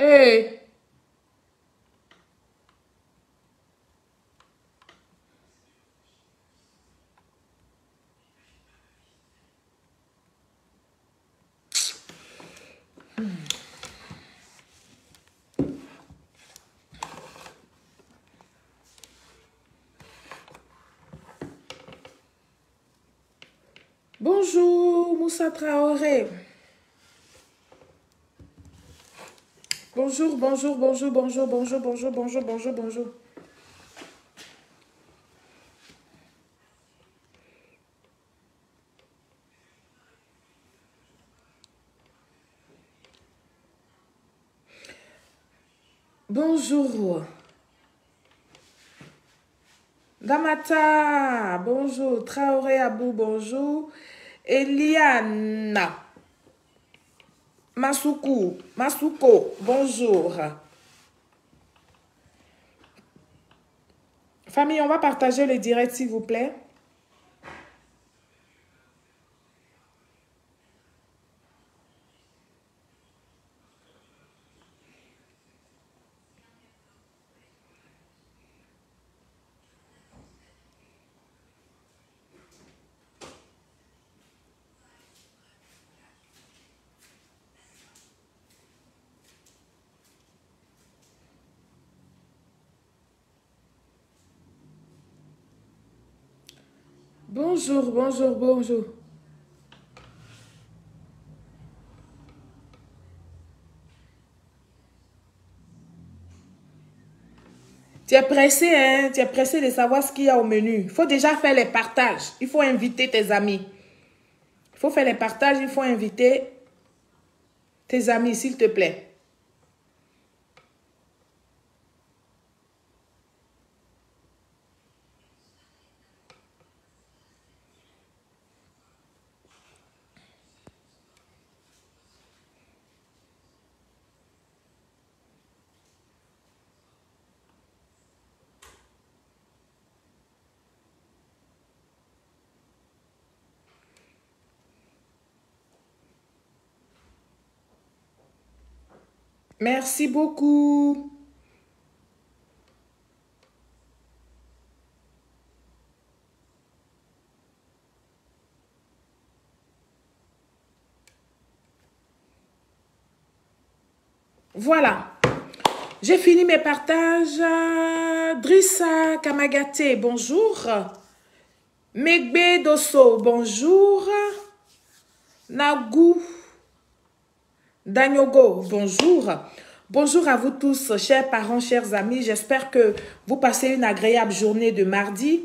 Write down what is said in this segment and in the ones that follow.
Hey. Bonjour, Moussa Traoré. Bonjour, bonjour, bonjour, bonjour, bonjour, bonjour, bonjour, bonjour, bonjour. Bonjour. Damata, bonjour. Traoré Abou, bonjour. Eliana. Masuko, bonjour. Famille, on va partager le direct, s'il vous plaît. Bonjour, bonjour, bonjour. Tu es pressé, hein? Tu es pressé de savoir ce qu'il y a au menu. Il faut déjà faire les partages. Il faut inviter tes amis. Il faut faire les partages. Il faut inviter tes amis, s'il te plaît. Merci beaucoup. Voilà. J'ai fini mes partages. Drissa Kamagate, bonjour. Megbe Dosso, bonjour. Nagou Danyogo, bonjour. Bonjour à vous tous, chers parents, chers amis. J'espère que vous passez une agréable journée de mardi.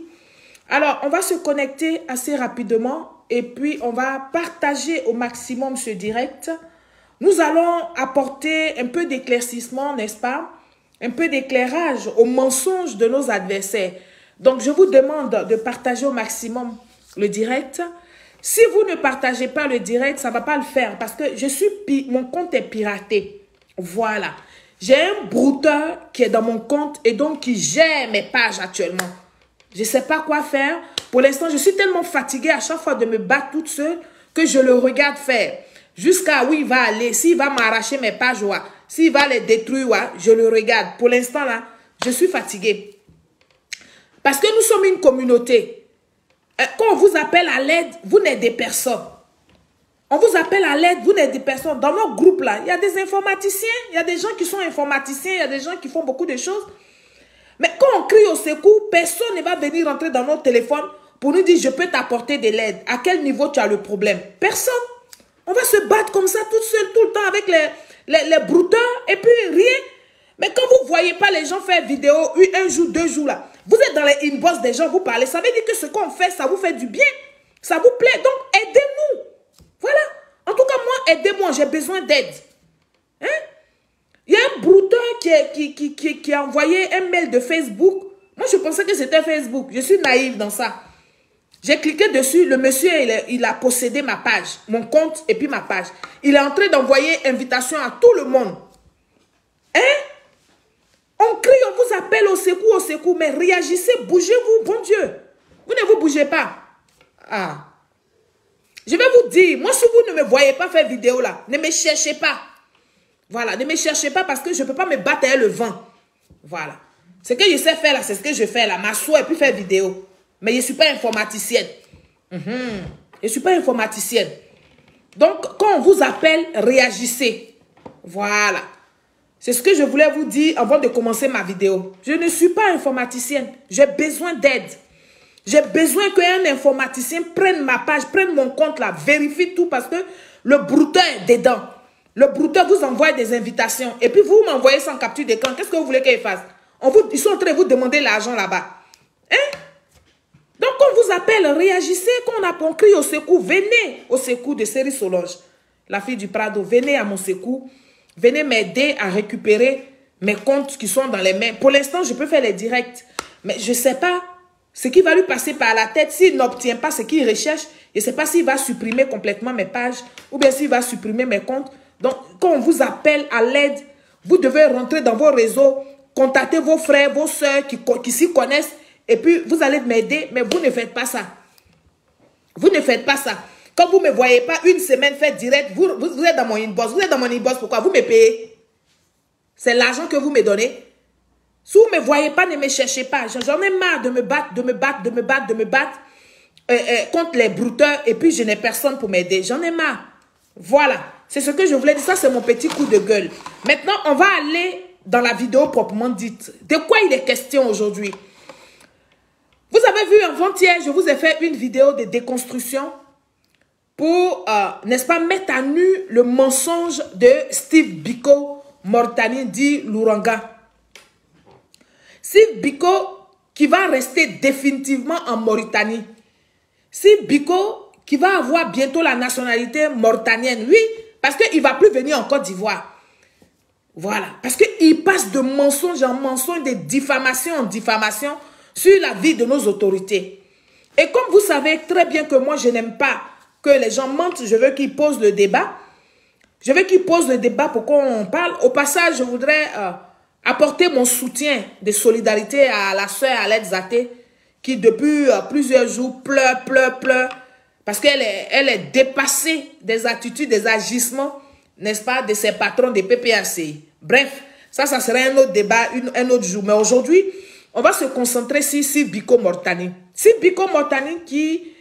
Alors, on va se connecter assez rapidement et puis on va partager au maximum ce direct. Nous allons apporter un peu d'éclaircissement, n'est-ce pas? Un peu d'éclairage aux mensonges de nos adversaires. Donc, je vous demande de partager au maximum le direct. Si vous ne partagez pas le direct, ça ne va pas le faire parce que mon compte est piraté. Voilà. J'ai un brouteur qui est dans mon compte et donc qui gère mes pages actuellement. Je ne sais pas quoi faire. Pour l'instant, je suis tellement fatiguée à chaque fois de me battre toute seule que je le regarde faire. Jusqu'à où il va aller. S'il va m'arracher mes pages, ouais. S'il va les détruire, ouais, je le regarde. Pour l'instant, là, je suis fatiguée. Parce que nous sommes une communauté. Quand on vous appelle à l'aide, vous n'êtes des personnes. On vous appelle à l'aide, vous n'êtes des personnes. Dans notre groupe, là, il y a des informaticiens. Il y a des gens qui sont informaticiens. Il y a des gens qui font beaucoup de choses. Mais quand on crie au secours, personne ne va venir rentrer dans notre téléphone pour nous dire « Je peux t'apporter de l'aide ». À quel niveau tu as le problème? Personne. On va se battre comme ça toute seule, tout le temps avec les brouteurs et puis rien. Mais quand vous ne voyez pas les gens faire vidéo un jour, 2 jours là, vous êtes dans les inbox des gens, vous parlez. Ça veut dire que ce qu'on fait, ça vous fait du bien. Ça vous plaît. Donc, aidez-nous. Voilà. En tout cas, moi, aidez-moi. J'ai besoin d'aide. Hein? Il y a un brouteur qui a envoyé un mail de Facebook. Moi, je pensais que c'était Facebook. Je suis naïve dans ça. J'ai cliqué dessus. Le monsieur, il a possédé ma page, mon compte et puis ma page. Il est en train d'envoyer invitation à tout le monde. Hein? On crie, on vous appelle au secours, mais réagissez, bougez-vous, bon Dieu. Vous ne vous bougez pas. Ah. Je vais vous dire, moi, si vous ne me voyez pas faire vidéo là, ne me cherchez pas. Voilà, ne me cherchez pas parce que je ne peux pas me battre avec le vent. Voilà. Ce que je sais faire là, c'est ce que je fais là. M'asseoir et puis faire vidéo. Mais je ne suis pas informaticienne. Je ne suis pas informaticienne. Donc, quand on vous appelle, réagissez. Voilà. C'est ce que je voulais vous dire avant de commencer ma vidéo. Je ne suis pas informaticienne. J'ai besoin d'aide. J'ai besoin qu'un informaticien prenne ma page, prenne mon compte là, vérifie tout parce que le brouteur est dedans. Le brouteur vous envoie des invitations et puis vous m'envoyez sans capture d'écran. Qu'est-ce que vous voulez qu'il fasse? Ils sont en train de vous demander l'argent là-bas. Hein? Donc, quand on vous appelle, réagissez. Quand on crie au secours, venez au secours de Série Solange, la fille du Prado. Venez à mon secours. Venez m'aider à récupérer mes comptes qui sont dans les mains. Pour l'instant, je peux faire les directs. Mais je ne sais pas ce qui va lui passer par la tête. S'il n'obtient pas ce qu'il recherche, je ne sais pas s'il va supprimer complètement mes pages ou bien s'il va supprimer mes comptes. Donc, quand on vous appelle à l'aide, vous devez rentrer dans vos réseaux, contacter vos frères, vos soeurs qui s'y connaissent et puis vous allez m'aider. Mais vous ne faites pas ça. Vous ne faites pas ça. Quand vous ne me voyez pas une semaine faire direct, vous êtes dans mon inbox. Vous êtes dans mon inbox, pourquoi? Vous me payez. C'est l'argent que vous me donnez. Si vous ne me voyez pas, ne me cherchez pas. J'en ai marre de me battre, contre les brouteurs et puis je n'ai personne pour m'aider. J'en ai marre. Voilà. C'est ce que je voulais dire. Ça, c'est mon petit coup de gueule. Maintenant, on va aller dans la vidéo proprement dite. De quoi il est question aujourd'hui? Vous avez vu avant-hier, je vous ai fait une vidéo de déconstruction pour, n'est-ce pas, mettre à nu le mensonge de Steve Biko Moritani dit Louranga. Steve Biko qui va rester définitivement en Mauritanie. Steve Biko qui va avoir bientôt la nationalité mauritanienne. Oui, parce qu'il ne va plus venir en Côte d'Ivoire. Voilà, parce qu'il passe de mensonge en mensonge, de diffamation en diffamation sur la vie de nos autorités. Et comme vous savez très bien que moi, je n'aime pas que les gens mentent, je veux qu'ils posent le débat. Je veux qu'ils posent le débat pour qu'on parle. Au passage, je voudrais apporter mon soutien de solidarité à la sœur Alette Zaté, qui depuis plusieurs jours pleure, parce qu'elle est dépassée des attitudes, des agissements, n'est-ce pas, de ses patrons des PPRCI. Bref, ça serait un autre débat, un autre jour. Mais aujourd'hui, on va se concentrer sur Biko Moritani. C'est Biko Moritani qui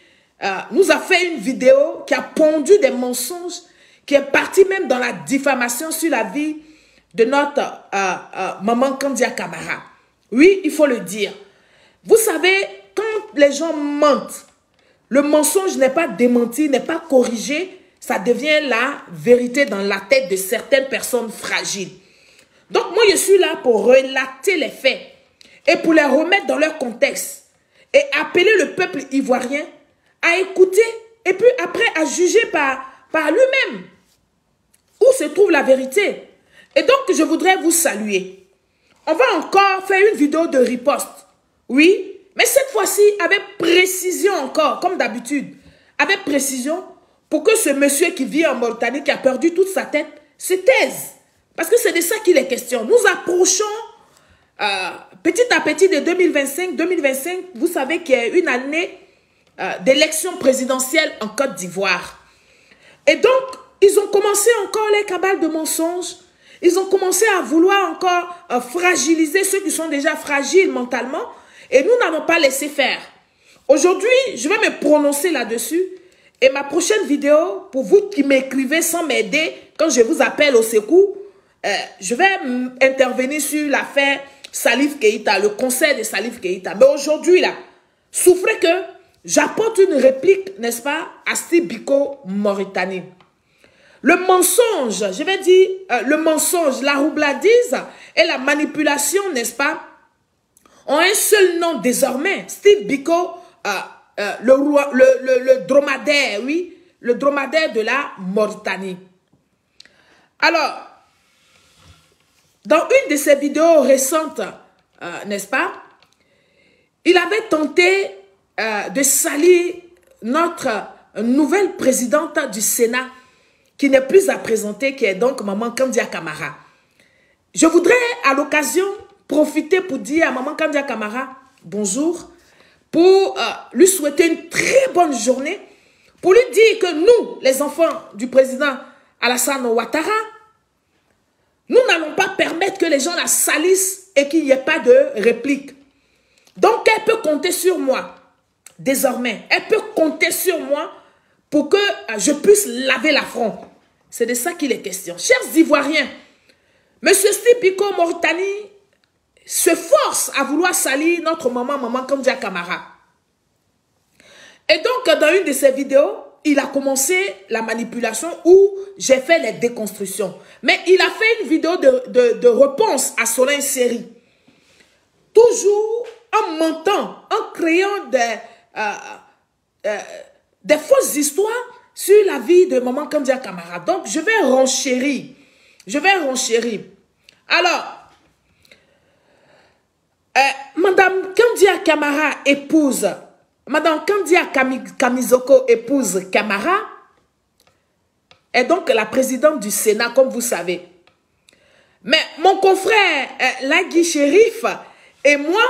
nous a fait une vidéo qui a pondu des mensonges, qui est parti même dans la diffamation sur la vie de notre maman Kandia Camara. Oui, il faut le dire. Vous savez, quand les gens mentent, le mensonge n'est pas démenti, n'est pas corrigé, ça devient la vérité dans la tête de certaines personnes fragiles. Donc moi, je suis là pour relater les faits et pour les remettre dans leur contexte et appeler le peuple ivoirien à écouter et puis après à juger par lui-même où se trouve la vérité. Et donc, je voudrais vous saluer. On va encore faire une vidéo de riposte. Oui, mais cette fois-ci, avec précision encore, comme d'habitude. Avec précision, pour que ce monsieur qui vit en Mauritanie, qui a perdu toute sa tête, se taise. Parce que c'est de ça qu'il est question. Nous approchons petit à petit de 2025. 2025, vous savez qu'il y a une année d'élection présidentielle en Côte d'Ivoire. Et donc, ils ont commencé encore les cabales de mensonges. Ils ont commencé à vouloir encore fragiliser ceux qui sont déjà fragiles mentalement. Et nous n'allons pas laisser faire. Aujourd'hui, je vais me prononcer là-dessus. Et ma prochaine vidéo, pour vous qui m'écrivez sans m'aider, quand je vous appelle au secours, je vais intervenir sur l'affaire Salif Keïta, le conseil de Salif Keïta. Mais aujourd'hui, là, souffrez que j'apporte une réplique, n'est-ce pas, à Steve Biko Moritani. Le mensonge, je vais dire, le mensonge, la roubladise et la manipulation, n'est-ce pas, ont un seul nom désormais. Steve Biko, le dromadaire, oui, le dromadaire de la Mauritanie. Alors, dans une de ses vidéos récentes, n'est-ce pas, il avait tenté de salir notre nouvelle présidente du Sénat, qui n'est plus à présenter, qui est donc Maman Kandia Camara. Je voudrais à l'occasion profiter pour dire à Maman Kandia Camara bonjour, pour lui souhaiter une très bonne journée, pour lui dire que nous, les enfants du président Alassane Ouattara, Nous n'allons pas permettre que les gens la salissent et qu'il n'y ait pas de réplique. Donc, elle peut compter sur moi. Désormais, elle peut compter sur moi pour que je puisse laver l'affront. C'est de ça qu'il est question. Chers Ivoiriens, M. Steve Biko Moritani se force à vouloir salir notre maman Kandia Camara. Et donc, dans une de ses vidéos, il a commencé la manipulation où j'ai fait les déconstructions. Mais il a fait une vidéo de réponse à Solange Seri. Toujours en mentant, en créant des fausses histoires sur la vie de maman Kandia Camara. Donc, je vais renchérir. Je vais renchérir. Alors, Madame Kandia Camara épouse, Madame Kandia Kamizoko épouse Camara, est donc la présidente du Sénat, comme vous savez. Mais mon confrère Lagui Chérif et moi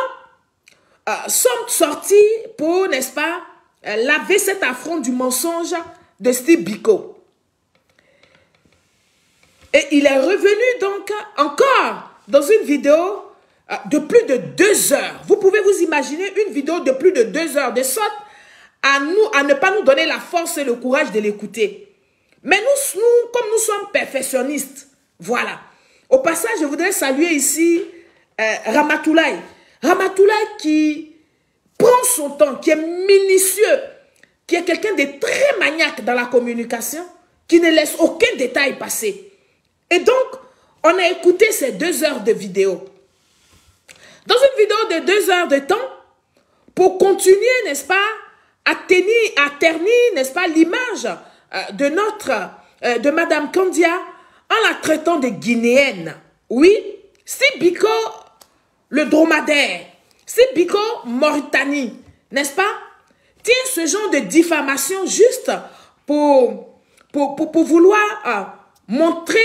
sommes sortis pour, n'est-ce pas, laver cet affront du mensonge de Steve Biko. Et il est revenu donc encore dans une vidéo de plus de 2 heures. Vous pouvez vous imaginer une vidéo de plus de 2 heures, de sorte à ne pas nous donner la force et le courage de l'écouter. Mais nous, comme nous sommes perfectionnistes, voilà. Au passage, je voudrais saluer ici Ramatoulaye. Ramatoulaye qui prend son temps, qui est minutieux, qui est quelqu'un de très maniaque dans la communication, qui ne laisse aucun détail passer. Et donc, on a écouté ces 2 heures de vidéo. Dans une vidéo de 2 heures de temps, pour continuer, n'est-ce pas, à ternir, n'est-ce pas, l'image de Madame Kandia en la traitant de guinéenne. Oui, c'est Biko le dromadaire, c'est Biko Mauritanie, n'est-ce pas, tient ce genre de diffamation juste pour vouloir montrer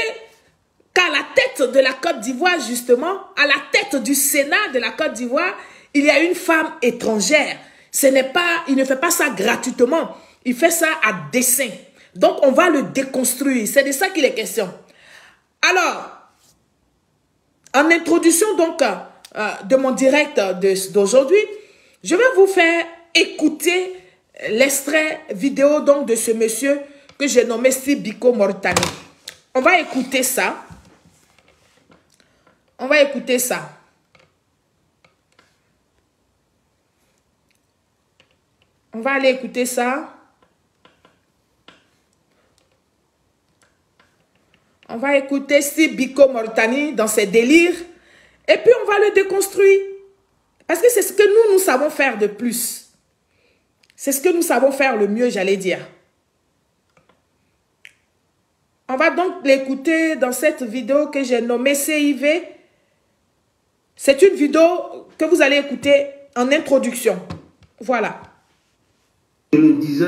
qu'à la tête de la Côte d'Ivoire, justement, à la tête du Sénat de la Côte d'Ivoire, il y a une femme étrangère. Il ne fait pas ça gratuitement, il fait ça à dessein. Donc, on va le déconstruire. C'est de ça qu'il est question. Alors, en introduction donc de mon direct d'aujourd'hui, je vais vous faire écouter l'extrait vidéo donc de ce monsieur que j'ai nommé Steve Biko Moritani. On va écouter ça. On va écouter ça. On va aller écouter ça. On va écouter Steve Biko Moritani dans ses délires. Et puis on va le déconstruire. Parce que c'est ce que nous savons faire de plus. C'est ce que nous savons faire le mieux, j'allais dire. On va donc l'écouter dans cette vidéo que j'ai nommée CIV. C'est une vidéo que vous allez écouter en introduction. Voilà. Je le disais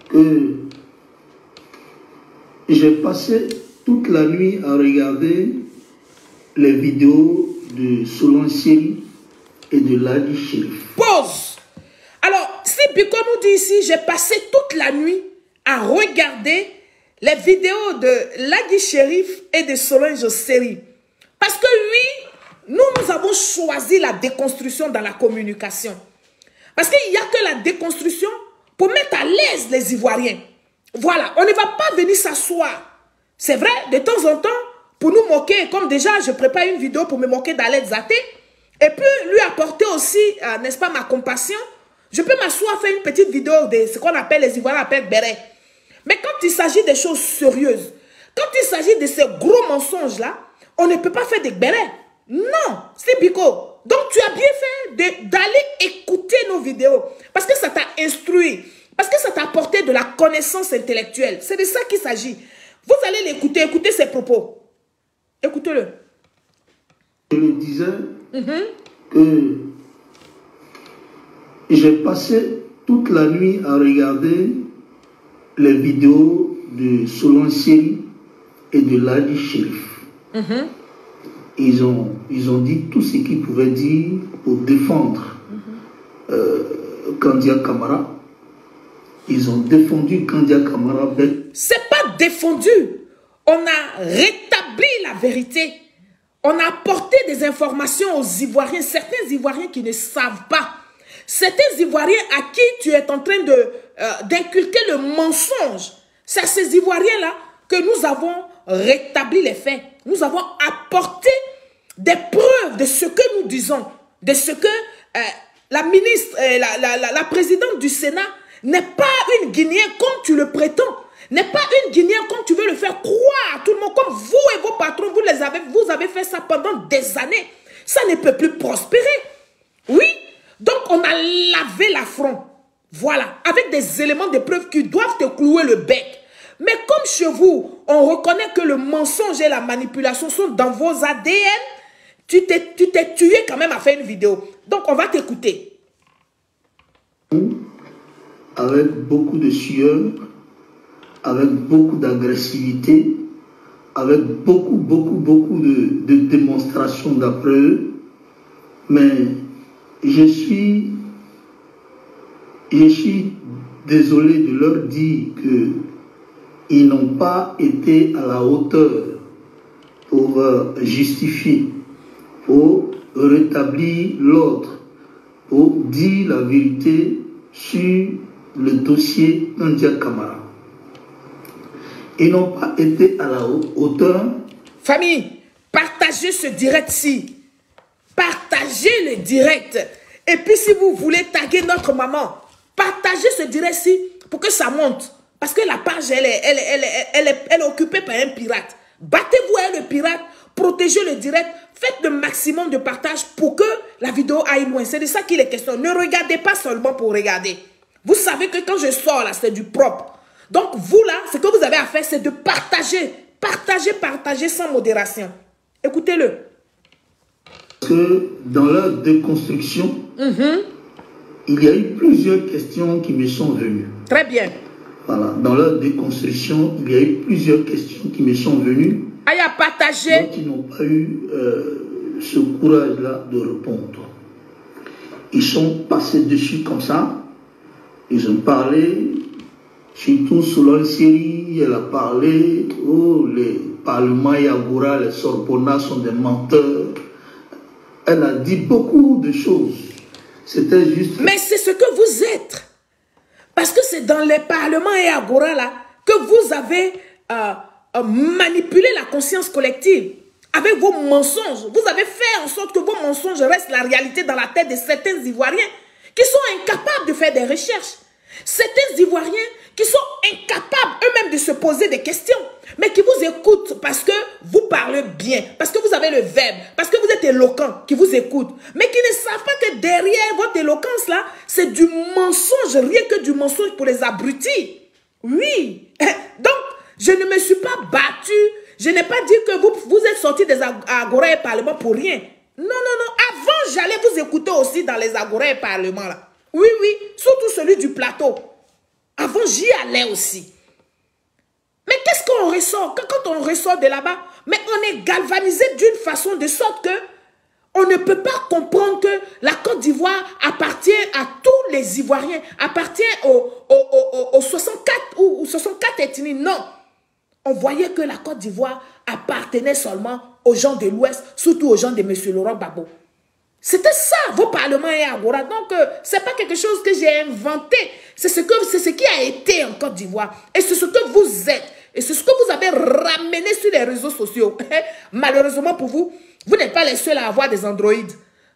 que j'ai passé toute la nuit à regarder les vidéos de Solange Seri et de Lagui Chérif. Pause. Alors, si Biko nous dit ici, j'ai passé toute la nuit à regarder les vidéos de Lagui Chérif et de Solange Seri. Parce que oui, nous avons choisi la déconstruction dans la communication. Parce qu'il n'y a que la déconstruction pour mettre à l'aise les Ivoiriens. Voilà, on ne va pas venir s'asseoir. C'est vrai, de temps en temps, pour nous moquer, comme déjà je prépare une vidéo pour me moquer d'Aled Zaté, et puis lui apporter aussi, n'est-ce pas, ma compassion, je peux m'asseoir, faire une petite vidéo de ce qu'on appelle, les Ivoiriens appellent béret. Mais quand il s'agit des choses sérieuses, quand il s'agit de ces gros mensonges-là, on ne peut pas faire des bérets. Non, c'est Biko. Donc tu as bien fait d'aller écouter nos vidéos. Parce que ça t'a instruit. Parce que ça t'a apporté de la connaissance intellectuelle. C'est de ça qu'il s'agit. Vous allez l'écouter, écoutez ses propos. Écoutez-le. Je le disais que j'ai passé toute la nuit à regarder les vidéos de Solange Seri et de Lagui Chérif. Ils ont dit tout ce qu'ils pouvaient dire pour défendre Kandia Camara. Ils ont défendu Kandia Camara. C'est pas défendu. On a rétabli la vérité. On a apporté des informations aux Ivoiriens, certains Ivoiriens qui ne savent pas. Certains Ivoiriens à qui tu es en train d'inculquer le mensonge. C'est à ces Ivoiriens-là que nous avons rétabli les faits. Nous avons apporté des preuves de ce que nous disons, de ce que la ministre, la présidente du Sénat n'est pas une Guinéenne comme tu le prétends. N'est pas une Guinéenne comme tu veux le faire croire à tout le monde, comme vous et vos patrons, vous avez fait ça pendant des années. Ça ne peut plus prospérer. Oui, donc on a lavé l'affront. Voilà, avec des éléments de preuve qui doivent te clouer le bec. Mais comme chez vous, on reconnaît que le mensonge et la manipulation sont dans vos ADN, tu t'es tué quand même à faire une vidéo. Donc on va t'écouter. Avec beaucoup de sueur, avec beaucoup d'agressivité, avec beaucoup de démonstrations d'après eux. Mais je suis désolé de leur dire qu'ils n'ont pas été à la hauteur pour justifier, pour rétablir l'ordre, pour dire la vérité sur le dossier Kandia Camara. Ils n'ont pas été à la hauteur. Famille, partagez ce direct-ci. Partagez le direct. Et puis si vous voulez taguer notre maman, partagez ce direct-ci pour que ça monte. Parce que la page, elle est occupée par un pirate. Battez-vous avec le pirate, protégez le direct, faites le maximum de partage pour que la vidéo aille loin. C'est de ça qu'il est question. Ne regardez pas seulement pour regarder. Vous savez que quand je sors là, c'est du propre. Donc vous là, ce que vous avez à faire, c'est de partager. Partager sans modération. Écoutez-le. Parce que dans leur déconstruction, il y a eu plusieurs questions qui me sont venues. Très bien. Voilà, dans leur déconstruction, il y a eu plusieurs questions qui me sont venues. Aïe à partager. Donc ils n'ont pas eu ce courage-là de répondre. Ils sont passés dessus comme ça. Ils ont parlé, surtout Solange Seri, elle a parlé, oh, les parlements Yagoura, les Sorbonne sont des menteurs. Elle a dit beaucoup de choses. C'était juste... Mais c'est ce que vous êtes. Parce que c'est dans les parlements et Agora là que vous avez manipulé la conscience collective. Avec vos mensonges. Vous avez fait en sorte que vos mensonges restent la réalité dans la tête de certains Ivoiriens qui sont incapables de faire des recherches. Certains Ivoiriens qui sont incapables eux-mêmes de se poser des questions, mais qui vous écoutent parce que vous parlez bien, parce que vous avez le verbe, parce que vous êtes éloquent, qui vous écoutent, mais qui ne savent pas que derrière votre éloquence là, c'est du mensonge, rien que du mensonge pour les abrutis. Oui. Donc, je ne me suis pas battue, je n'ai pas dit que vous êtes sortis des Agora et Parlement pour rien. Non, non, non. Avant, j'allais vous écouter aussi dans les Agora et Parlement là. Oui, oui, surtout celui du plateau. Avant, j'y allais aussi. Mais qu'est-ce qu'on ressort? Quand on ressort de là-bas, mais on est galvanisé d'une façon de sorte que on ne peut pas comprendre que la Côte d'Ivoire appartient à tous les Ivoiriens, appartient aux 64 ou 64 ethnies. Non. On voyait que la Côte d'Ivoire appartenait seulement aux gens de l'Ouest, surtout aux gens de M. Laurent Gbagbo. C'était ça, vos parlements et Agora. Donc, ce n'est pas quelque chose que j'ai inventé. C'est ce qui a été en Côte d'Ivoire. Et c'est ce que vous êtes. Et c'est ce que vous avez ramené sur les réseaux sociaux. Malheureusement pour vous, vous n'êtes pas les seuls à avoir des androïdes.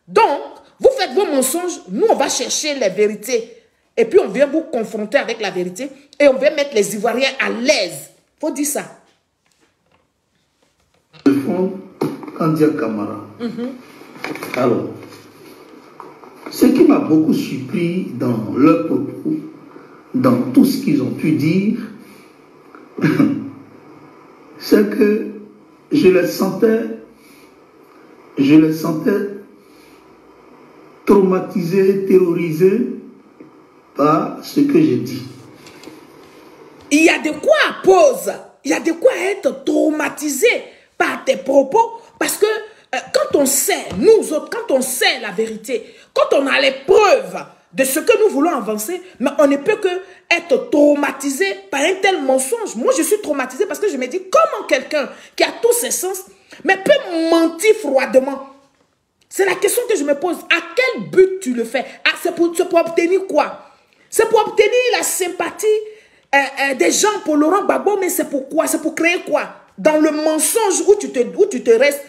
Donc, vous faites vos mensonges. Nous, on va chercher les vérités. Et puis, on vient vous confronter avec la vérité. Et on vient mettre les Ivoiriens à l'aise. Il faut dire ça. Le fond, Kandia Camara. Alors, ce qui m'a beaucoup surpris dans leur propos, dans tout ce qu'ils ont pu dire, c'est que je les sentais traumatisés, terrorisés par ce que j'ai dit. Il y a de quoi à pause, il y a de quoi être traumatisé par tes propos, parce que quand on sait, nous autres, quand on sait la vérité, quand on a les preuves, de ce que nous voulons avancer, mais on ne peut que être traumatisé par un tel mensonge. Moi, je suis traumatisé parce que je me dis, comment quelqu'un qui a tous ses sens, mais peut mentir froidement? C'est la question que je me pose. À quel but tu le fais? C'est pour obtenir quoi? C'est pour obtenir la sympathie des gens pour Laurent Gbagbo, mais c'est pour quoi? C'est pour créer quoi? Dans le mensonge où tu restes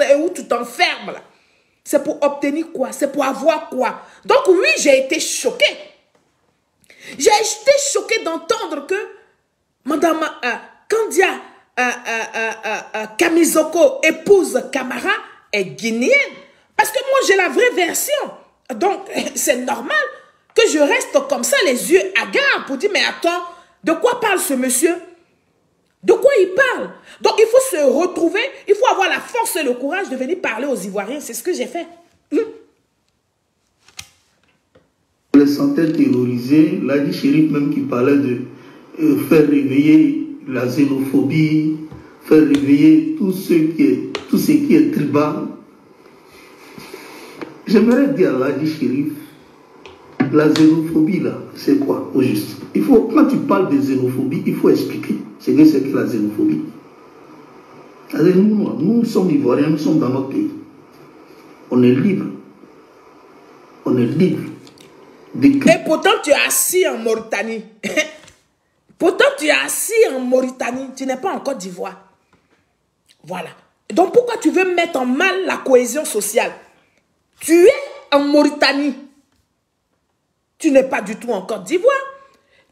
et où tu t'enfermes là. C'est pour obtenir quoi? C'est pour avoir quoi? Donc oui, j'ai été choquée. J'ai été choquée d'entendre que Madame Kandia Kamizoko, épouse Camara, est guinéenne. Parce que moi, j'ai la vraie version. Donc, c'est normal que je reste comme ça, les yeux hagards, pour dire, mais attends, de quoi parle ce monsieur? De quoi il parle? Donc, il faut se retrouver, il faut avoir la force et le courage de venir parler aux Ivoiriens. C'est ce que j'ai fait. Les sentait terrorisés, Ladi Chérif même qui parlait de faire réveiller la xénophobie, faire réveiller tout ce qui est tribal. J'aimerais dire à Ladi Chérif, la xénophobie là, c'est quoi au juste? Quand tu parles de xénophobie, il faut expliquer ce que c'est que la xénophobie. Nous sommes Ivoiriens, nous sommes dans notre pays. On est libre. On est libre. Et pourtant, tu es assis en Mauritanie. Pourtant, tu es assis en Mauritanie. Tu n'es pas en Côte d'Ivoire. Voilà. Donc, pourquoi tu veux mettre en mal la cohésion sociale? Tu es en Mauritanie. Tu n'es pas du tout en Côte d'Ivoire.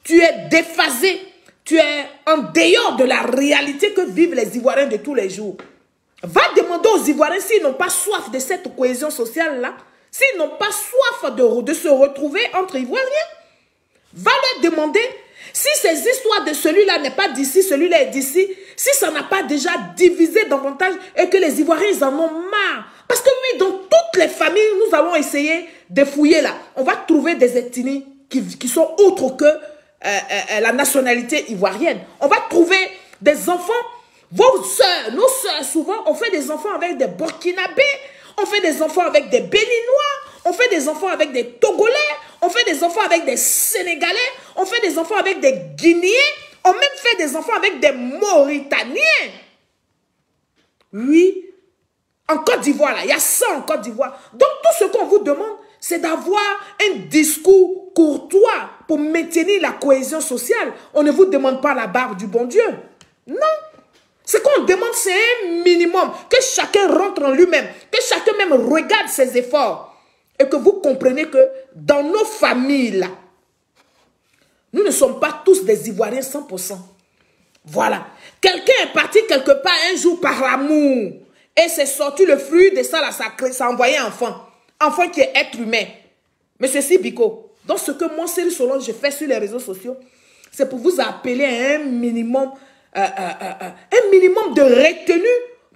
Tu es déphasé. Tu es en dehors de la réalité que vivent les Ivoiriens de tous les jours. Va demander aux Ivoiriens s'ils n'ont pas soif de cette cohésion sociale-là. S'ils n'ont pas soif de se retrouver entre Ivoiriens. Va leur demander si ces histoires de celui-là n'est pas d'ici, celui-là est d'ici, si ça n'a pas déjà divisé davantage et que les Ivoiriens ils en ont marre. Parce que oui, dans toutes les familles, nous allons essayer de fouiller là. On va trouver des ethnies qui sont autres que la nationalité ivoirienne. On va trouver des enfants, vos soeurs, nos soeurs souvent, on fait des enfants avec des Burkinabés, on fait des enfants avec des Béninois, on fait des enfants avec des Togolais, on fait des enfants avec des Sénégalais, on fait des enfants avec des Guinéens, on même fait des enfants avec des Mauritaniens. Oui, en Côte d'Ivoire, là, il y a ça en Côte d'Ivoire. Donc, tout ce qu'on vous demande, c'est d'avoir un discours courtois pour maintenir la cohésion sociale. On ne vous demande pas la barbe du bon Dieu. Non. Ce qu'on demande, c'est un minimum. Que chacun rentre en lui-même. Que chacun même regarde ses efforts. Et que vous comprenez que dans nos familles, là, nous ne sommes pas tous des Ivoiriens 100%. Voilà. Quelqu'un est parti quelque part un jour par l'amour. Et c'est sorti le fruit de ça, là, ça a envoyé enfant. Enfant qui est être humain. Monsieur Sibiko, donc ce que moi, Cyril Solange, je fais sur les réseaux sociaux, c'est pour vous appeler à un minimum de retenue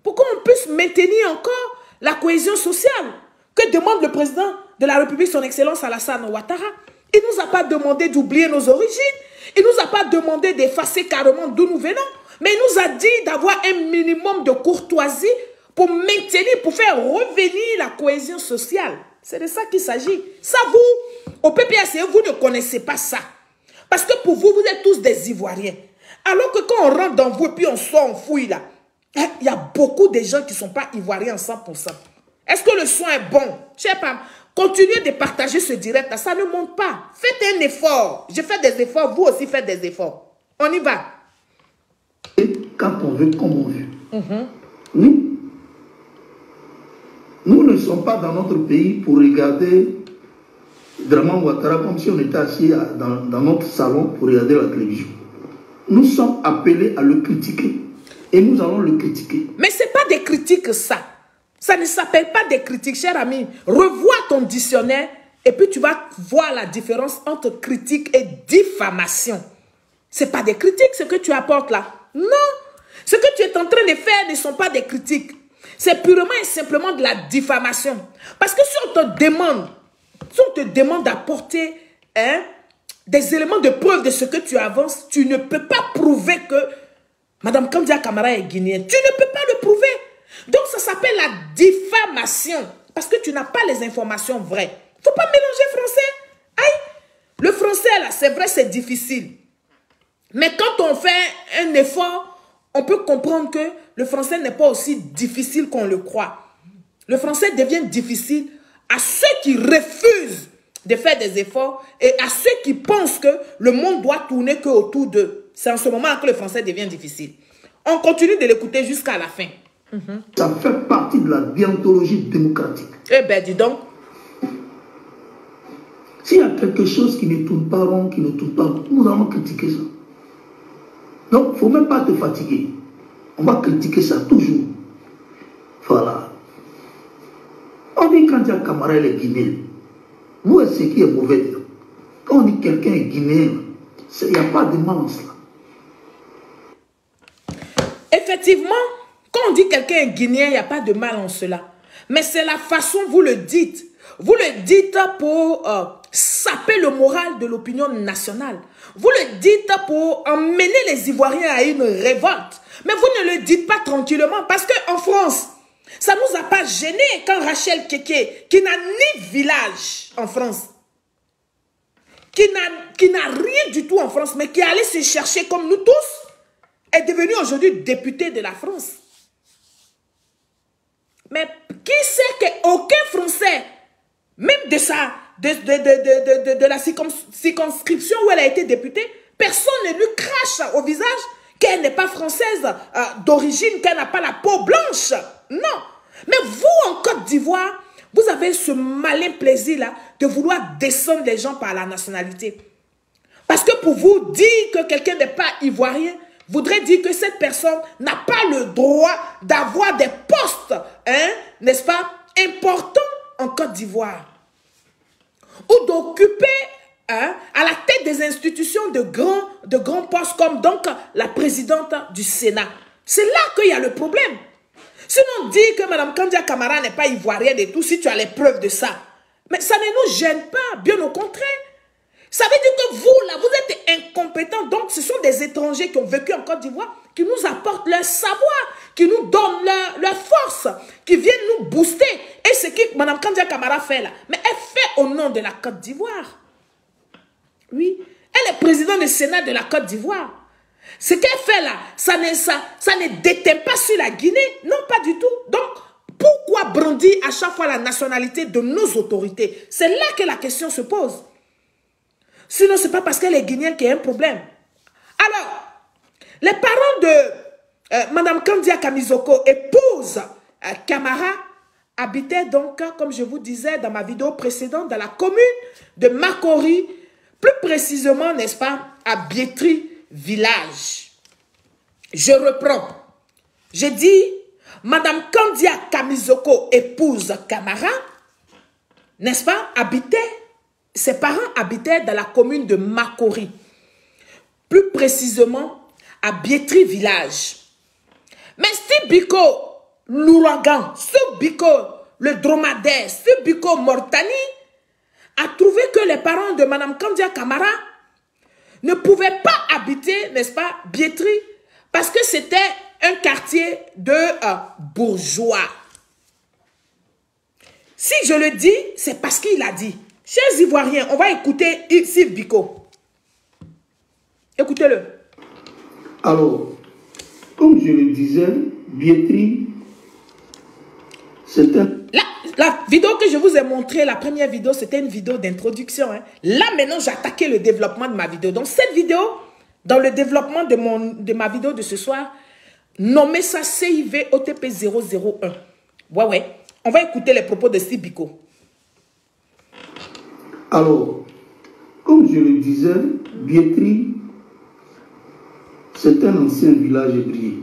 pour qu'on puisse maintenir encore la cohésion sociale. Que demande le président de la République, son Excellence Alassane Ouattara? Il ne nous a pas demandé d'oublier nos origines. Il ne nous a pas demandé d'effacer carrément d'où nous venons. Mais il nous a dit d'avoir un minimum de courtoisie pour maintenir, pour faire revenir la cohésion sociale. C'est de ça qu'il s'agit. Ça, vous, au PPAC, vous ne connaissez pas ça. Parce que pour vous, vous êtes tous des Ivoiriens. Alors que quand on rentre dans vous et puis on sort, on fouille là, il y a beaucoup de gens qui ne sont pas Ivoiriens en 100%. Est-ce que le son est bon? Je ne sais pas. Continuez de partager ce direct là, ça ne monte pas. Faites un effort. Je fais des efforts, vous aussi faites des efforts. On y va. Quand on veut, comme on veut. Nous ne sommes pas dans notre pays pour regarder Draman Ouattara comme si on était assis dans notre salon pour regarder la télévision. Nous sommes appelés à le critiquer. Et nous allons le critiquer. Mais ce n'est pas des critiques ça. Ça ne s'appelle pas des critiques, cher ami. Revois ton dictionnaire et puis tu vas voir la différence entre critique et diffamation. Ce n'est pas des critiques ce que tu apportes là. Non. Ce que tu es en train de faire ne sont pas des critiques. C'est purement et simplement de la diffamation. Parce que si on te demande d'apporter des éléments de preuve de ce que tu avances, tu ne peux pas prouver que Mme Kandia Camara est guinéenne. Tu ne peux pas le prouver. Donc ça s'appelle la diffamation. Parce que tu n'as pas les informations vraies. Il ne faut pas mélanger français. Le français, là, c'est vrai, c'est difficile. Mais quand on fait un effort, on peut comprendre que le français n'est pas aussi difficile qu'on le croit. Le français devient difficile à ceux qui refusent de faire des efforts et à ceux qui pensent que le monde doit tourner que autour d'eux. C'est en ce moment que le français devient difficile. On continue de l'écouter jusqu'à la fin. Ça fait partie de la déontologie démocratique. Eh bien, dis donc. S'il y a quelque chose qui ne tourne pas rond, qui ne tourne pas rond, nous allons critiquer ça. Donc, il ne faut même pas te fatiguer. On va critiquer ça toujours. Voilà. On dit quand il y a Camara, il est guinéen. Vous, c'est ce qui est mauvais. Quand on dit quelqu'un est guinéen, il n'y a pas de mal en cela. Effectivement, quand on dit quelqu'un est guinéen, il n'y a pas de mal en cela. Mais c'est la façon vous le dites. Vous le dites pour saper le moral de l'opinion nationale. Vous le dites pour emmener les Ivoiriens à une révolte. Mais vous ne le dites pas tranquillement parce qu'en France, ça ne nous a pas gêné quand Rachel Keke, qui n'a ni village en France, qui n'a rien du tout en France, mais qui est allé se chercher comme nous tous, est devenue aujourd'hui députée de la France. Mais qui sait qu'aucun Français, même de la circonscription où elle a été députée, personne ne lui crache au visage qu'elle n'est pas française d'origine, qu'elle n'a pas la peau blanche. Non. Mais vous, en Côte d'Ivoire, vous avez ce malin plaisir-là de vouloir descendre les gens par la nationalité. Parce que pour vous, dire que quelqu'un n'est pas ivoirien voudrait dire que cette personne n'a pas le droit d'avoir des postes, hein, n'est-ce pas, importants en Côte d'Ivoire. Ou d'occuper à la tête des institutions de grands postes comme donc la présidente du Sénat. C'est là qu'il y a le problème. Sinon, dire que Mme Kandia Camara n'est pas ivoirienne et tout, si tu as les preuves de ça, mais ça ne nous gêne pas, bien au contraire. Ça veut dire que vous, là, vous êtes incompétents. Donc, ce sont des étrangers qui ont vécu en Côte d'Ivoire, qui nous apportent leur savoir, qui nous donnent leur force, qui viennent nous booster. Et ce que Mme Kandia Camara fait là, mais elle fait au nom de la Côte d'Ivoire. Oui, elle est présidente du Sénat de la Côte d'Ivoire. Ce qu'elle fait là, ça ne déteint pas sur la Guinée. Non, pas du tout. Donc, pourquoi brandir à chaque fois la nationalité de nos autorités? C'est là que la question se pose. Sinon, ce n'est pas parce qu'elle est guinéenne qu'il y a un problème. Alors, les parents de Mme Kandia Kamizoko, épouse Camara, habitaient donc, comme je vous disais dans ma vidéo précédente, dans la commune de Makori, plus précisément, n'est-ce pas, à Biétri village. Je reprends. Je dis, Mme Kandia Kamizoko, épouse Camara, n'est-ce pas, ses parents habitaient dans la commune de Makori, plus précisément à Biétri village. Mais si Biko, l'ouragan, si Biko, le dromadaire, si Biko Mortani a trouvé que les parents de Mme Kandia Camara ne pouvaient pas habiter, n'est-ce pas, Biétri, parce que c'était un quartier de bourgeois. Si je le dis, c'est parce qu'il a dit. Chers Ivoiriens, on va écouter ici Biko. Écoutez-le. Alors, comme je le disais, Biétri, c'est un... La vidéo que je vous ai montrée, la première vidéo, c'était une vidéo d'introduction. Hein. Là, maintenant, j'ai attaqué le développement de ma vidéo. Donc, cette vidéo, dans le développement de ma vidéo de ce soir, nommez ça CIV OTP 001. Ouais. On va écouter les propos de Sibiko. Alors, comme je le disais, Biétri, c'est un ancien village ébrié.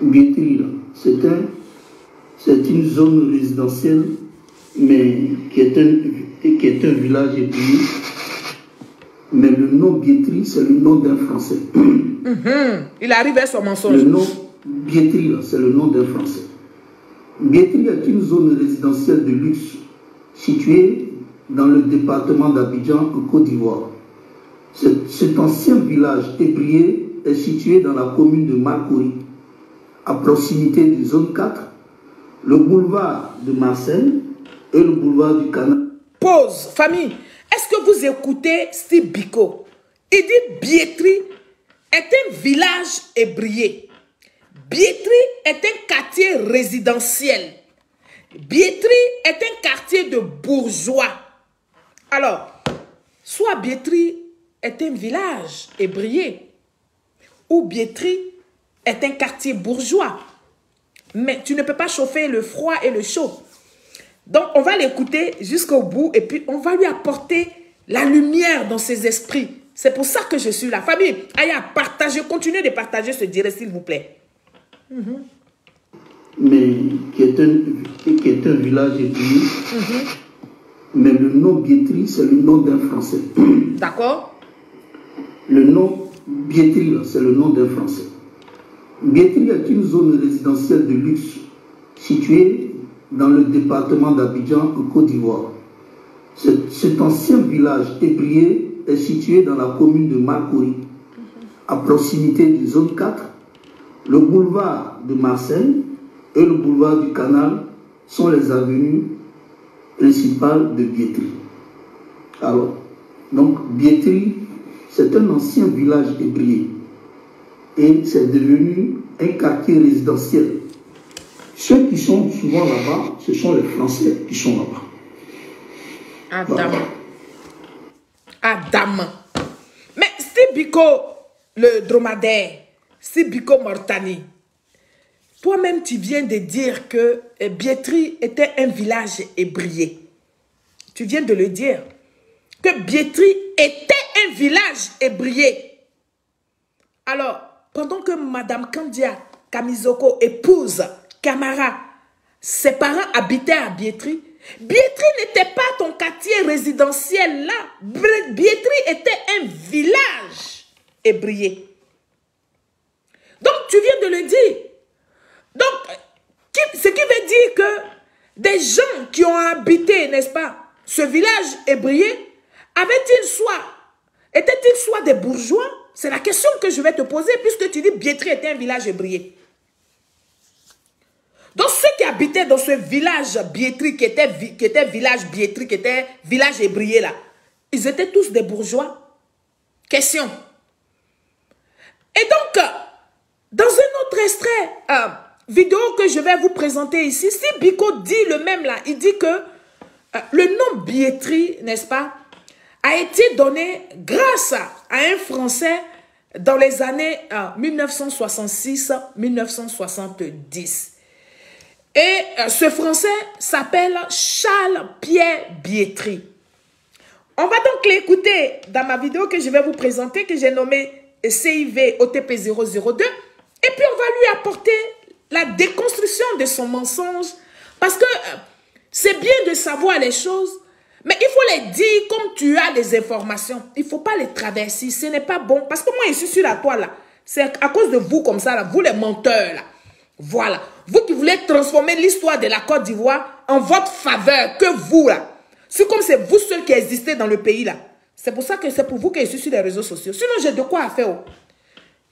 Biétri, là, c'est une zone résidentielle, mais qui est un village ébrié. Mais le nom Biétri, c'est le nom d'un Français. Il arrive à son mensonge. Le nom Biétri, c'est le nom d'un Français. Biétri est une zone résidentielle de luxe située dans le département d'Abidjan, en Côte d'Ivoire. Cet ancien village ébrié est situé dans la commune de Makori, à proximité de zone 4, le boulevard de Marseille et le boulevard du Canal. Pause, famille. Est-ce que vous écoutez Steve Biko? Il dit Biétry est un village ébrié. Biétry est un quartier résidentiel. Biétry est un quartier de bourgeois. Alors, soit Biétry est un village ébrié, ou Biétry est un quartier bourgeois. Mais tu ne peux pas chauffer le froid et le chaud. Donc, on va l'écouter jusqu'au bout et puis on va lui apporter la lumière dans ses esprits. C'est pour ça que je suis là. Famille, Aya, partagez, continuez de partager ce direct, s'il vous plaît. Mais qui est un village ébrié. Mais le nom Biétry, c'est le nom d'un Français. D'accord. Le nom Biétry, c'est le nom d'un Français. Biétry est une zone résidentielle de luxe située dans le département d'Abidjan, en Côte d'Ivoire. Cet ancien village ébrié est situé dans la commune de Marcory, à proximité de zone 4. Le boulevard de Marseille et le boulevard du Canal sont les avenues principales de Biétry. Alors, donc Biétry, c'est un ancien village ébrié et c'est devenu un quartier résidentiel. Ceux qui sont souvent là-bas, ce sont les Français qui sont là-bas. Adam. Voilà. Adam. Mais Steve Biko, le dromadaire, Steve Biko Mortani, toi-même tu viens de dire que Biétry était un village ébrié. Tu viens de le dire. Que Biétry était un village ébrié. Alors, pendant que Madame Kandia Kamizoko épouse Camara, ses parents habitaient à Biétry, Biétry n'était pas ton quartier résidentiel là. Biétry était un village ébrié. Donc, tu viens de le dire. Donc, ce qui veut dire que des gens qui ont habité, n'est-ce pas, ce village ébrié, étaient-ils soit des bourgeois? C'est la question que je vais te poser puisque tu dis Biétry était un village ébrié. Donc ceux qui habitaient dans ce village Biétry, qui était village Biétry, qui était village ébrié là, ils étaient tous des bourgeois? Question. Et donc, dans un autre extrait vidéo que je vais vous présenter ici, si Biko dit le même là, il dit que le nom Biétry, n'est-ce pas, a été donné grâce à un Français dans les années 1966-1970. Et ce Français s'appelle Charles-Pierre Biétry. On va donc l'écouter dans ma vidéo que je vais vous présenter, que j'ai nommée CIV OTP 002. Et puis on va lui apporter la déconstruction de son mensonge. Parce que c'est bien de savoir les choses, mais il faut les dire comme tu as les informations. Il ne faut pas les traverser. Ce n'est pas bon. Parce que moi, je suis sur la toile là. C'est à cause de vous comme ça, là, vous les menteurs là. Voilà. Vous qui voulez transformer l'histoire de la Côte d'Ivoire en votre faveur, que vous là. C'est comme c'est vous seuls qui existez dans le pays là. C'est pour ça que c'est pour vous que je suis sur les réseaux sociaux. Sinon, j'ai de quoi à faire. Oh.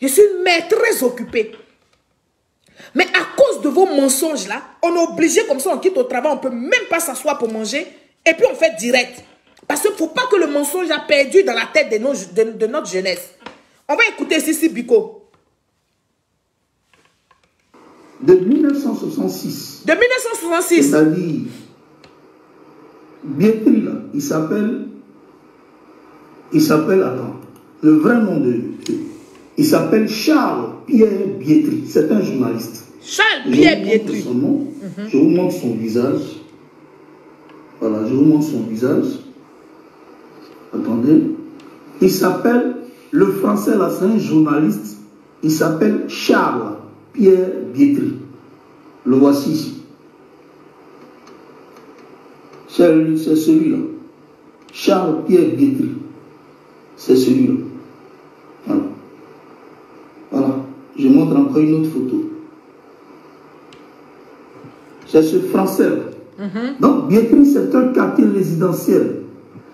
Je suis très occupée. Mais à cause de vos mensonges là, on est obligé comme ça, on quitte au travail, on ne peut même pas s'asseoir pour manger. Et puis on fait direct. Parce qu'il ne faut pas que le mensonge a perdu dans la tête de notre jeunesse. On va écouter Sissi Biko. De 1966. De 1966. C'est-à-dire, Biétry là, il s'appelle, attends, le vrai nom il s'appelle Charles-Pierre Biétry. C'est un journaliste. Charles-Pierre Biétry. Son nom, je vous montre son visage. Voilà, je vous montre son visage. Attendez. Il s'appelle, le français là, c'est un journaliste. Il s'appelle Charles-Pierre Biétry. Le voici ici. C'est celui-là. Charles-Pierre Biétry. C'est celui-là. Voilà. Voilà. Je montre encore une autre photo. C'est ce français-là. Donc, Biétry, c'est un quartier résidentiel.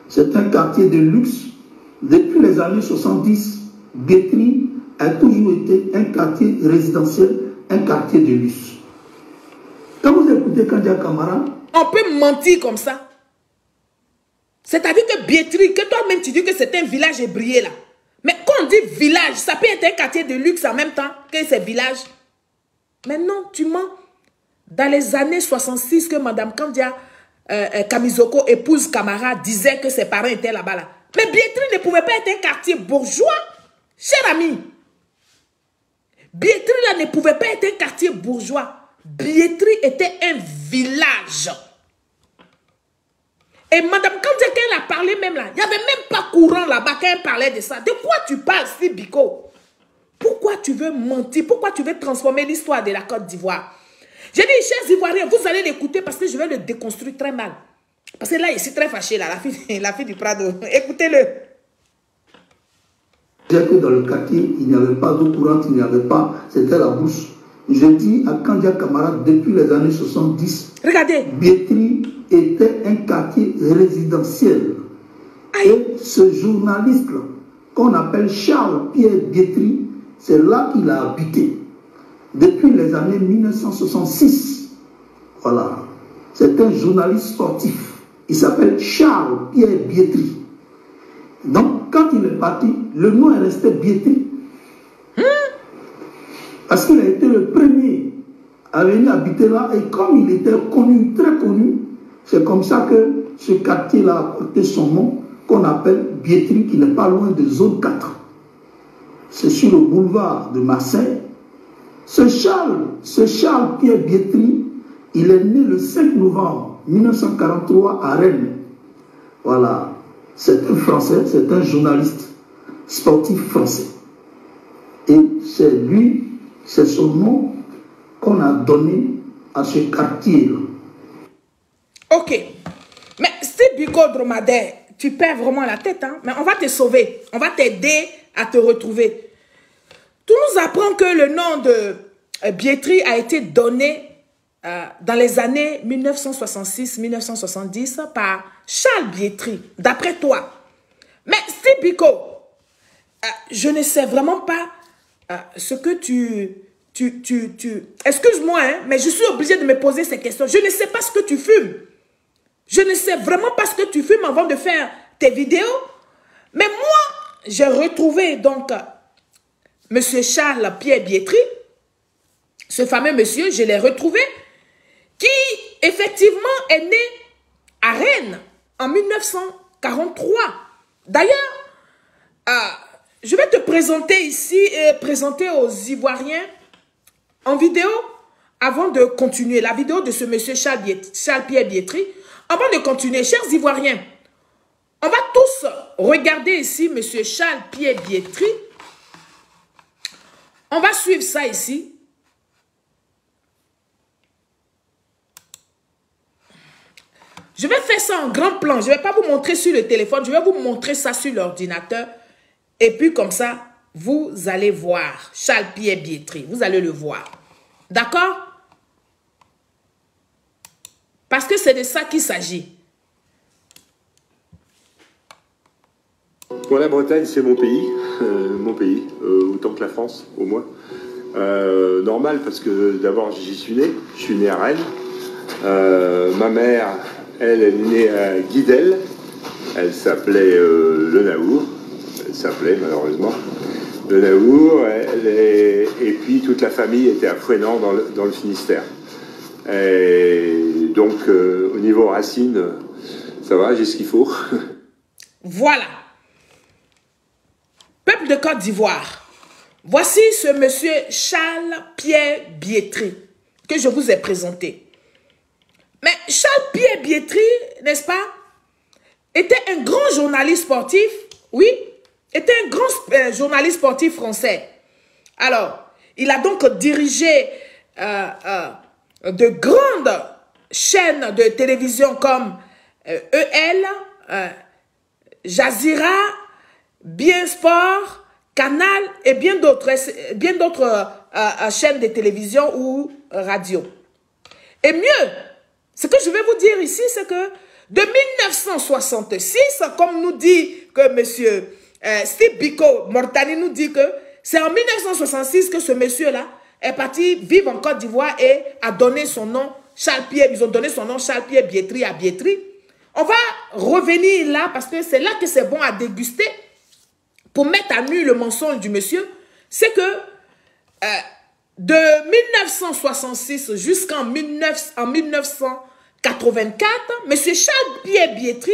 C'est un quartier de luxe. Depuis les années 70, Biétry a toujours été un quartier résidentiel, un quartier de luxe. Quand vous écoutez Kandia Camara, on peut mentir comme ça. C'est-à-dire que Biétri, que toi-même tu dis que c'est un village ébrié là. Mais quand on dit village, ça peut être un quartier de luxe en même temps que ces villages. Mais non, tu mens. Dans les années 66, que Mme Kandia Kamizoko, épouse Camara, disait que ses parents étaient là-bas. Là. Mais Biétri ne pouvait pas être un quartier bourgeois. Cher ami, Biétri là ne pouvait pas être un quartier bourgeois. Biétri était un village. Et Mme Kandia, quand elle a parlé même là, il n'y avait même pas courant là-bas quand elle parlait de ça. De quoi tu parles, si Biko? Pourquoi tu veux mentir? Pourquoi tu veux transformer l'histoire de la Côte d'Ivoire? J'ai dit, chers Ivoiriens, vous allez l'écouter parce que je vais le déconstruire très mal. Parce que là, il est très fâché, là, la fille du Prado. Écoutez-le. J'ai que dans le quartier, il n'y avait pas d'eau courante, il n'y avait pas, c'était la bourse. Je dis à Kandia Camara, depuis les années 70, regardez, Biétri était un quartier résidentiel. Aïe. Et ce journaliste-là, qu'on appelle Charles-Pierre Biétri, c'est là qu'il a habité. Depuis les années 1966. Voilà. C'est un journaliste sportif. Il s'appelle Charles-Pierre Biétri. Donc, quand il est parti, le nom est resté Biétri. Parce qu'il a été le premier à venir habiter là. Et comme il était connu, très connu, c'est comme ça que ce quartier-là a porté son nom, qu'on appelle Biétri, qui n'est pas loin de zone 4. C'est sur le boulevard de Marseille. Ce Charles-Pierre Biétri, il est né le 5 novembre 1943 à Rennes. Voilà. C'est un Français, c'est un journaliste sportif français. Et c'est lui, c'est son nom qu'on a donné à ce quartier-là. Ok. Mais si Biko Dromadaire, tu perds vraiment la tête, hein? Mais on va te sauver. On va t'aider à te retrouver. Tout nous apprend que le nom de Biétri a été donné dans les années 1966-1970 par Charles Biétri, d'après toi. Mais si Biko, je ne sais vraiment pas ce que tu excuse-moi, hein, mais je suis obligée de me poser ces questions. Je ne sais pas ce que tu fumes. Je ne sais vraiment pas ce que tu fumes avant de faire tes vidéos. Mais moi, j'ai retrouvé donc Monsieur Charles-Pierre Biétri, ce fameux monsieur, je l'ai retrouvé, qui effectivement est né à Rennes en 1943. D'ailleurs, je vais te présenter ici et présenter aux Ivoiriens en vidéo avant de continuer. La vidéo de ce monsieur Charles-Pierre Biétri. Avant de continuer, chers Ivoiriens, on va tous regarder ici monsieur Charles-Pierre Biétri. On va suivre ça ici. Je vais faire ça en grand plan. Je ne vais pas vous montrer sur le téléphone. Je vais vous montrer ça sur l'ordinateur. Et puis comme ça, vous allez voir Charles-Pierre Biétri. Vous allez le voir. D'accord? Parce que c'est de ça qu'il s'agit. Bon, la Bretagne, c'est mon pays, autant que la France, au moins. Normal, parce que d'abord, j'y suis né à Rennes. Ma mère, elle est née à Guidel. Elle s'appelait Le Naour. Elle s'appelait, malheureusement, Le Naour. Et puis, toute la famille était à Fouesnant, dans le Finistère. Et donc, au niveau racines, ça va, j'ai ce qu'il faut. Voilà. Peuple de Côte d'Ivoire, voici ce monsieur Charles-Pierre Biétri que je vous ai présenté. Mais Charles-Pierre Biétri, n'est-ce pas, était un grand journaliste sportif, oui, était un grand journaliste sportif français. Alors, il a donc dirigé de grandes chaînes de télévision comme EL, Jazeera, Bien Sport, Canal et bien d'autres chaînes de télévision ou radio. Et mieux, ce que je vais vous dire ici, c'est que de 1966, comme nous dit que monsieur Steve Biko Mortani nous dit que c'est en 1966 que ce monsieur-là est parti vivre en Côte d'Ivoire et a donné son nom Charles-Pierre. Ils ont donné son nom Charles-Pierre Biétri à Biétri. on va revenir là parce que c'est là que c'est bon à déguster pour mettre à nu le mensonge du monsieur. C'est que de 1966 jusqu'en 1984, M. Charles-Pierre Biétry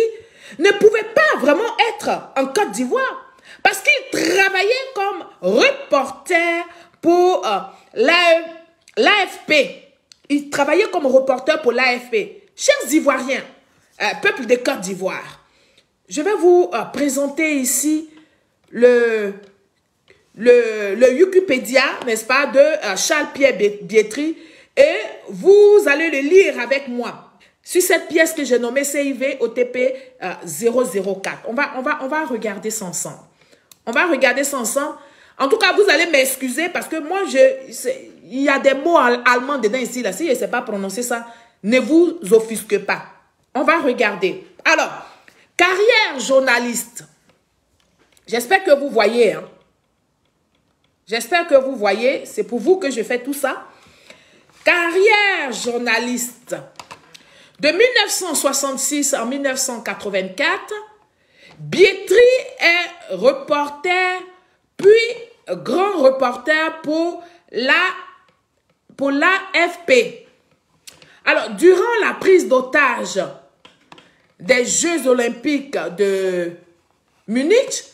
ne pouvait pas vraiment être en Côte d'Ivoire parce qu'il travaillait comme reporter pour l'AFP. Il travaillait comme reporter pour l'AFP. Chers Ivoiriens, peuple de Côte d'Ivoire, je vais vous présenter ici le Wikipédia, n'est-ce pas, de Charles-Pierre Biétry, et vous allez le lire avec moi sur cette pièce que j'ai nommée CIV OTP 004. On va regarder ça ensemble. On va regarder ça ensemble. En tout cas, vous allez m'excuser parce que moi, il y a des mots allemands dedans ici, là. Si je ne sais pas prononcer ça, ne vous offusquez pas. On va regarder. Alors, carrière journaliste. J'espère que vous voyez, hein. J'espère que vous voyez. C'est pour vous que je fais tout ça. Carrière journaliste. De 1966 en 1984, Biétry est reporter, puis grand reporter pour l'AFP. Alors, durant la prise d'otage des Jeux Olympiques de Munich,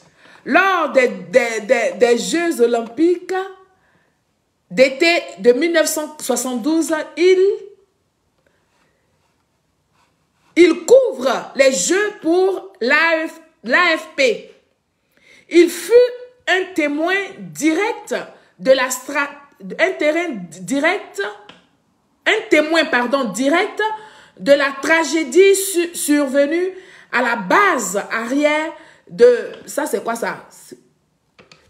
lors des Jeux Olympiques d'été de 1972, il couvre les Jeux pour l'AFP. Il fut un témoin direct de la direct de la tragédie survenue à la base arrière de... Ça, c'est quoi ça?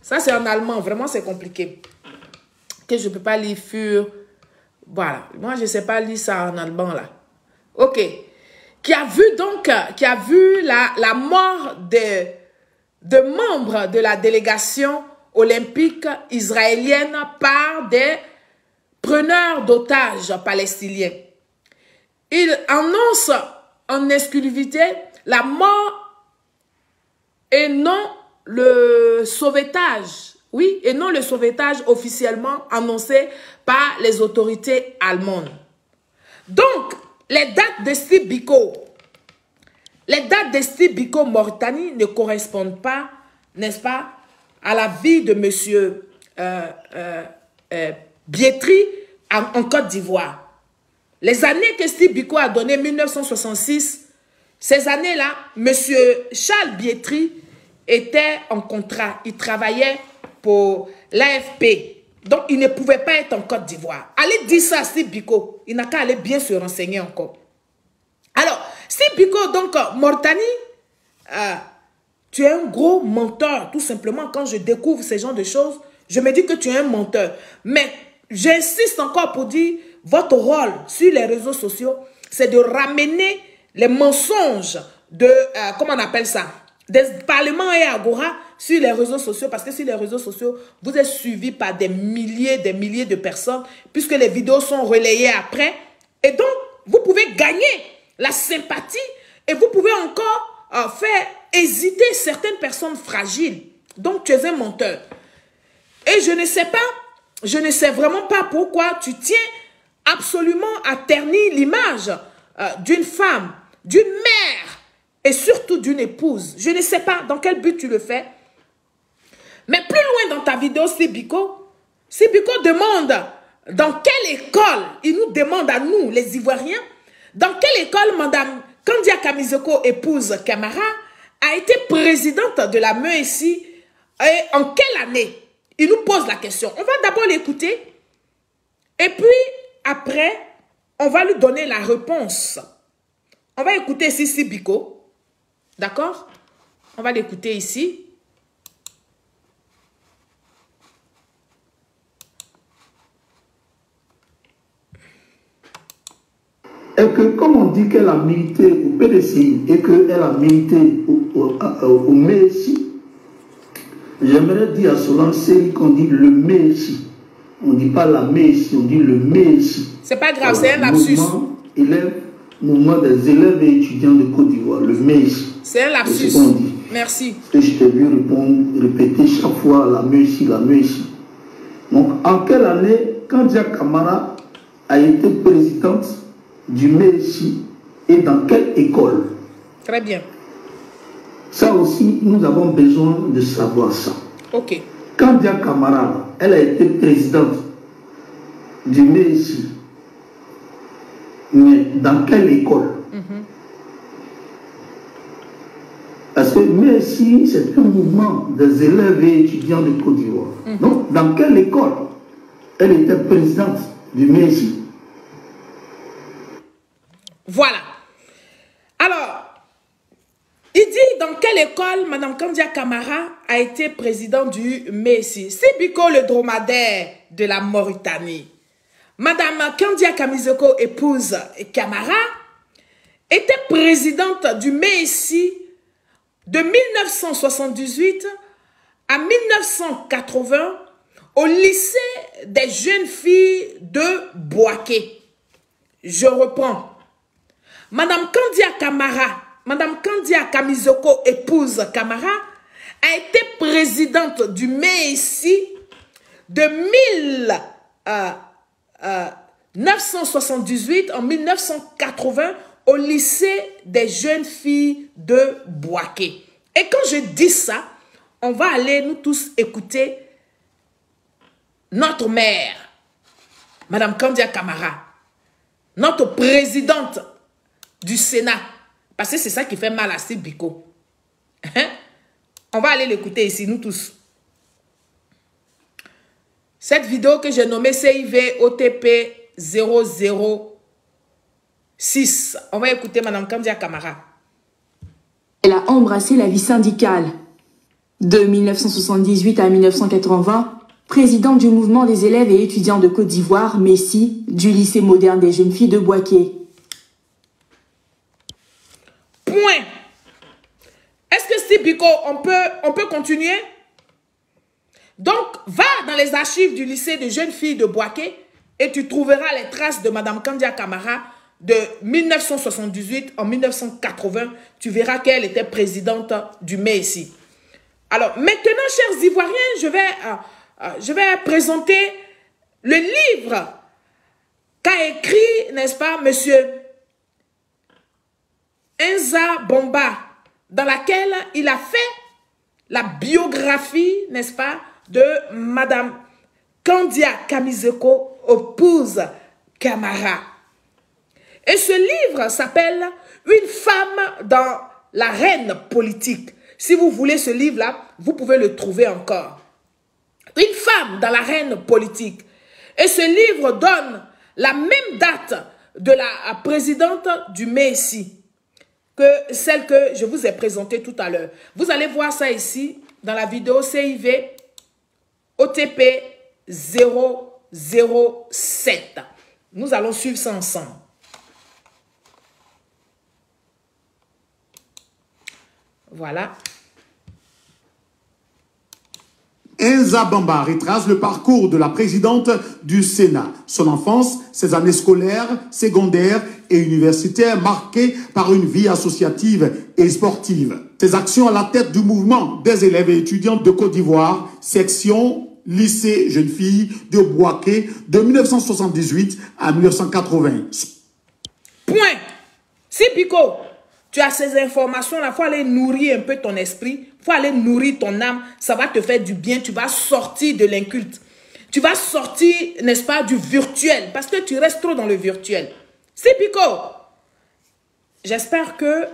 Ça, c'est en allemand. Vraiment, c'est compliqué. Que je ne peux pas lire Voilà. Moi, je ne sais pas lire ça en allemand, là. OK. Qui a vu la mort de membres de la délégation olympique israélienne par des preneurs d'otages palestiniens. Il annonce en exclusivité la mort et non le sauvetage. Oui, et non le sauvetage officiellement annoncé par les autorités allemandes. Donc, les dates de Steve Biko, Mauritanie ne correspondent pas, n'est-ce pas, à la vie de M. Biétry en Côte d'Ivoire. Les années que Steve Biko a donné, 1966, ces années-là, M. Charles Biétry était en contrat. Il travaillait pour l'AFP. Donc, il ne pouvait pas être en Côte d'Ivoire. Allez dire ça à Steve Biko. Il n'a qu'à aller bien se renseigner encore. Alors, Steve Biko, donc, Mauritanie, tu es un gros menteur. Tout simplement, quand je découvre ce genre de choses, je me dis que tu es un menteur. Mais j'insiste encore pour dire, votre rôle sur les réseaux sociaux, c'est de ramener les mensonges de, comment on appelle ça, des parlements et agora sur les réseaux sociaux, parce que sur les réseaux sociaux, vous êtes suivis par des milliers de personnes, puisque les vidéos sont relayées après. Et donc, vous pouvez gagner la sympathie et vous pouvez encore faire hésiter certaines personnes fragiles. Donc, tu es un menteur. Et je ne sais vraiment pas pourquoi tu tiens absolument à ternir l'image d'une femme, d'une mère et surtout d'une épouse. Je ne sais pas dans quel but tu le fais. Mais plus loin dans ta vidéo, Steve Biko demande dans quelle école, il nous demande à nous, les Ivoiriens, dans quelle école Madame Kandia Kamizoko, épouse Camara, a été présidente de la MESI et en quelle année? Il nous pose la question. On va d'abord l'écouter et puis après, on va lui donner la réponse. On va écouter ici Steve Biko. D'accord? On va l'écouter ici. Et que comme on dit qu'elle a milité au PDCI et qu'elle a milité au MESI, j'aimerais dire à Solange qu'on dit le MESI. On ne dit pas la MESI, on dit le MESI. C'est pas grave, c'est un lapsus. Élève mouvement des élèves et étudiants de Côte d'Ivoire, le MEISI. C'est un lapsus. Merci. Et je t'ai vu répéter chaque fois la MEISI, la MEISI. Donc, en quelle année Kandia Camara a été présidente du MEISI et dans quelle école? Très bien. Ça aussi, nous avons besoin de savoir ça. Ok. Kandia Camara, elle a été présidente du MEISI. Mais dans quelle école? Parce que MEISI, c'est un mouvement des élèves et étudiants de Côte d'Ivoire. Donc, dans quelle école elle était présidente du MEISI? Voilà. Alors, il dit dans quelle école Mme Kandia Camara a été présidente du MEISI. C'est Biko le dromadaire de la Mauritanie. Mme Kandia Kamizoko, épouse Camara, était présidente du MEISI de 1978 à 1980 au lycée des jeunes filles de Bouaké. Je reprends. Mme Kandia Camara, Mme Kandia Kamizoko, épouse Camara, a été présidente du MEISI de 1978 en 1980 au lycée des jeunes filles de Bouaké. Et quand je dis ça, on va aller nous tous écouter notre mère, Mme Kandia Camara, notre présidente du Sénat, parce que c'est ça qui fait mal à Sibiko. On va aller l'écouter ici, nous tous. Cette vidéo que j'ai nommée CIV OTP 006. On va écouter Mme Kandia Camara. Elle a embrassé la vie syndicale. De 1978 à 1980, présidente du mouvement des élèves et étudiants de Côte d'Ivoire, MEISI, du lycée moderne des jeunes filles de Bouaké. Point. Est-ce que Sibiko, on peut continuer? Donc, va dans les archives du lycée de jeunes filles de Bouaké et tu trouveras les traces de Mme Kandia Camara de 1978 en 1980. Tu verras qu'elle était présidente du MEISI. Alors, maintenant, chers Ivoiriens, je vais présenter le livre qu'a écrit, n'est-ce pas, monsieur Enza Bomba, dans laquelle il a fait la biographie, n'est-ce pas, de Madame Kandia Kamizoko, épouse Camara. Et ce livre s'appelle « Une femme dans l'arène politique ». Si vous voulez ce livre-là, vous pouvez le trouver encore. « Une femme dans l'arène politique ». Et ce livre donne la même date de la présidente du MEISI que celle que je vous ai présentée tout à l'heure. Vous allez voir ça ici dans la vidéo CIV OTP 007. Nous allons suivre ça ensemble. Voilà. Enza Bomba retrace le parcours de la présidente du Sénat. Son enfance, ses années scolaires, secondaires et universitaires marquées par une vie associative et sportive. Ses actions à la tête du mouvement des élèves et étudiants de Côte d'Ivoire, section lycée jeunes filles de Bouaké de 1978 à 1980. Point. Si Pico, tu as ces informations-là, il faut aller nourrir un peu ton esprit, il faut aller nourrir ton âme, ça va te faire du bien, tu vas sortir de l'inculte. Tu vas sortir, n'est-ce pas, du virtuel, parce que tu restes trop dans le virtuel. Si Pico, j'espère que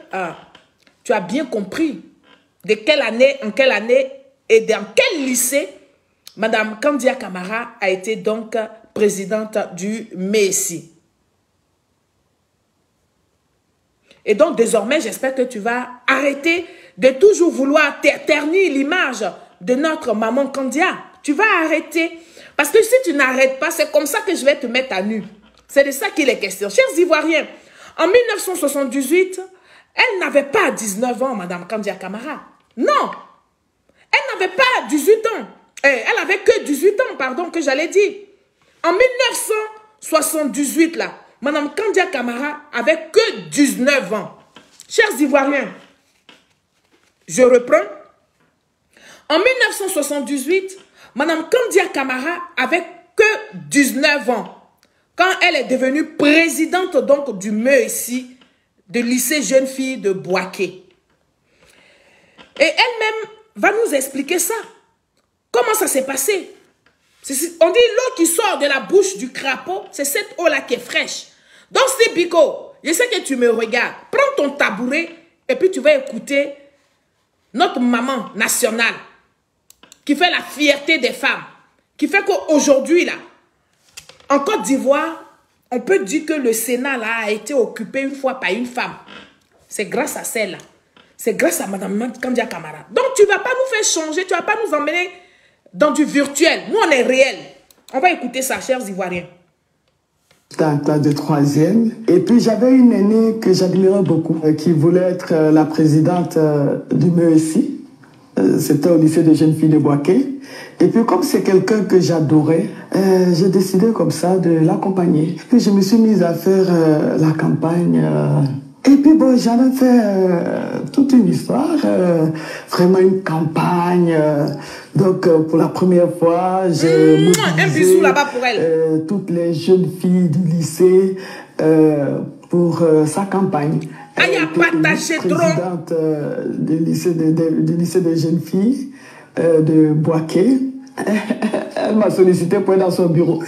tu as bien compris de quelle année, en quelle année et dans quel lycée Mme Kandia Camara a été donc présidente du MEISI. Et donc, désormais, j'espère que tu vas arrêter de toujours vouloir ternir l'image de notre maman Kandia. Tu vas arrêter. Parce que si tu n'arrêtes pas, c'est comme ça que je vais te mettre à nu. C'est de ça qu'il est question. Chers Ivoiriens, en 1978, elle n'avait pas 19 ans, Mme Kandia Camara. Non. Elle n'avait pas 18 ans. Elle avait que 18 ans, pardon, que j'allais dire. En 1978, là, Madame Kandia Camara avait que 19 ans. Chers Ivoiriens, je reprends. En 1978, Madame Kandia Camara avait que 19 ans quand elle est devenue présidente donc du MESI, de lycée jeune fille de Bouaké. Et elle-même va nous expliquer ça. Comment ça s'est passé? On dit l'eau qui sort de la bouche du crapaud, c'est cette eau-là qui est fraîche. Donc c'est Biko, je sais que tu me regardes. Prends ton tabouret et puis tu vas écouter notre maman nationale qui fait la fierté des femmes, qui fait qu'aujourd'hui, là, en Côte d'Ivoire, on peut dire que le Sénat là, a été occupé une fois par une femme. C'est grâce à celle-là. C'est grâce à Madame Kandia Camara. Donc, tu ne vas pas nous faire changer, tu ne vas pas nous emmener dans du virtuel. Nous, on est réel. On va écouter ça, chers Ivoiriens. J'étais en classe de 3e. Et puis, j'avais une aînée que j'admirais beaucoup, qui voulait être la présidente du MESI. C'était au lycée des jeunes filles de Bouaké. Et puis, comme c'est quelqu'un que j'adorais, j'ai décidé comme ça de l'accompagner. Puis, je me suis mise à faire la campagne. Et puis, bon, j'avais fait toute une histoire, vraiment une campagne. Donc, pour la première fois, j'ai un bisou là-bas pour elle. Toutes les jeunes filles du lycée pour sa campagne. Elle a partagé trop. Présidente du lycée des jeunes filles de Bouaké. Elle m'a sollicité pour être dans son bureau.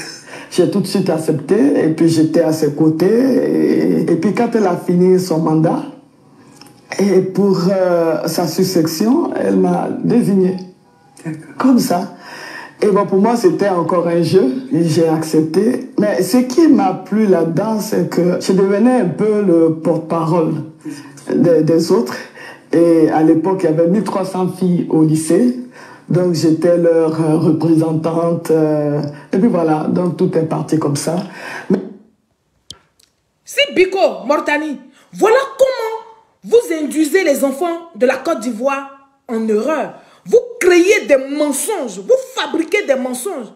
J'ai tout de suite accepté et puis j'étais à ses côtés. Et puis quand elle a fini son mandat, et pour sa succession, elle m'a désigné. Comme ça. Et bon, pour moi, c'était encore un jeu. Et j'ai accepté. Mais ce qui m'a plu là-dedans, c'est que je devenais un peu le porte-parole des autres. Et à l'époque, il y avait 1300 filles au lycée. Donc, j'étais leur représentante. Et puis voilà, donc tout est parti comme ça. Mais... C'est Biko, Mortani. Voilà comment vous induisez les enfants de la Côte d'Ivoire en erreur. Vous créez des mensonges, vous fabriquez des mensonges.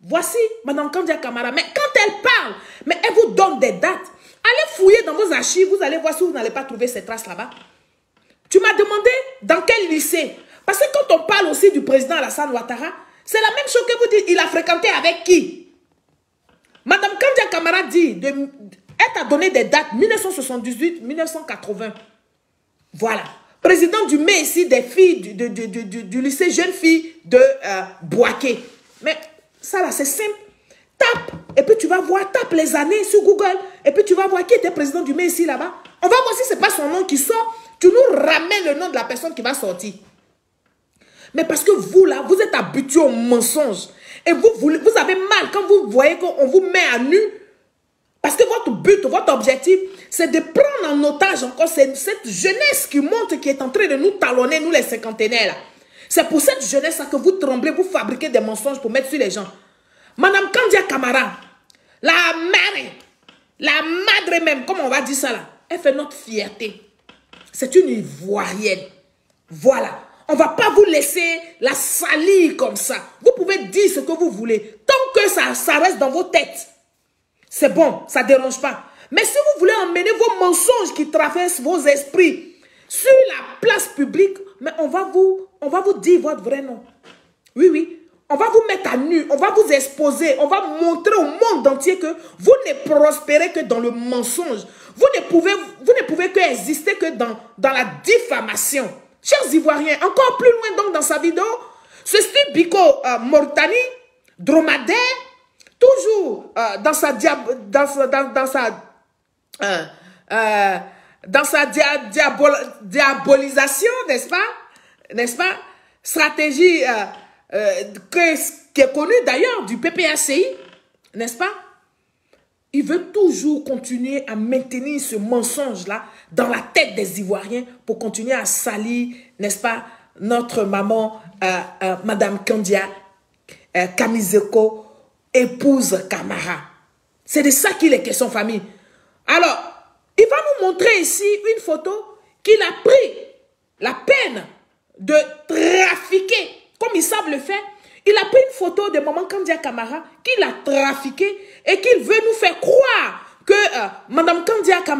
Voici Madame Kandia Camara. Mais quand elle parle, mais elle vous donne des dates. Allez fouiller dans vos archives, vous allez voir si vous n'allez pas trouver ces traces là-bas. Tu m'as demandé dans quel lycée. Parce que quand on parle aussi du président Alassane Ouattara, c'est la même chose que vous dites. Il a fréquenté avec qui? Madame Kandia Camara dit, elle t'a donné des dates, 1978, 1980. Voilà. Président du MESI des filles du lycée jeune fille de Bouaké. Mais ça là, c'est simple. Tape, et puis tu vas voir, tape les années sur Google, et puis tu vas voir qui était président du MESI là-bas. On va voir si ce n'est pas son nom qui sort. Tu nous ramènes le nom de la personne qui va sortir. Mais parce que vous là, vous êtes habitués au mensonge. Et vous avez mal quand vous voyez qu'on vous met à nu. Parce que votre but, votre objectif, c'est de prendre en otage encore cette jeunesse qui monte, qui est en train de nous talonner, nous les cinquantenaires. C'est pour cette jeunesse que vous tremblez, vous fabriquez des mensonges pour mettre sur les gens. Madame Kandia Camara, la mère, la madre même, comment on va dire ça là, elle fait notre fierté. C'est une Ivoirienne. Voilà. On ne va pas vous laisser la salir comme ça. Vous pouvez dire ce que vous voulez. Tant que ça reste dans vos têtes. C'est bon, ça ne dérange pas. Mais si vous voulez emmener vos mensonges qui traversent vos esprits sur la place publique, mais on va vous dire votre vrai nom. Oui, oui. On va vous mettre à nu, on va vous exposer, on va montrer au monde entier que vous ne prospérez que dans le mensonge. Vous ne pouvez que exister que dans la diffamation. Chers Ivoiriens, encore plus loin donc dans sa vidéo, ce style Biko Mortani, dromadaire, toujours dans sa diabolisation, n'est-ce pas, stratégie qui est connue d'ailleurs du PPACI, n'est-ce pas? Il veut toujours continuer à maintenir ce mensonge-là dans la tête des Ivoiriens pour continuer à salir, n'est-ce pas, notre maman, Madame Kandia Kamizeko, épouse Camara. C'est de ça qu'il est question, famille. Alors, il va nous montrer ici une photo qu'il a pris la peine de trafiquer, comme ils savent le faire. Il a pris une photo de maman Kandia Camara qu'il a trafiqué et qu'il veut nous faire croire que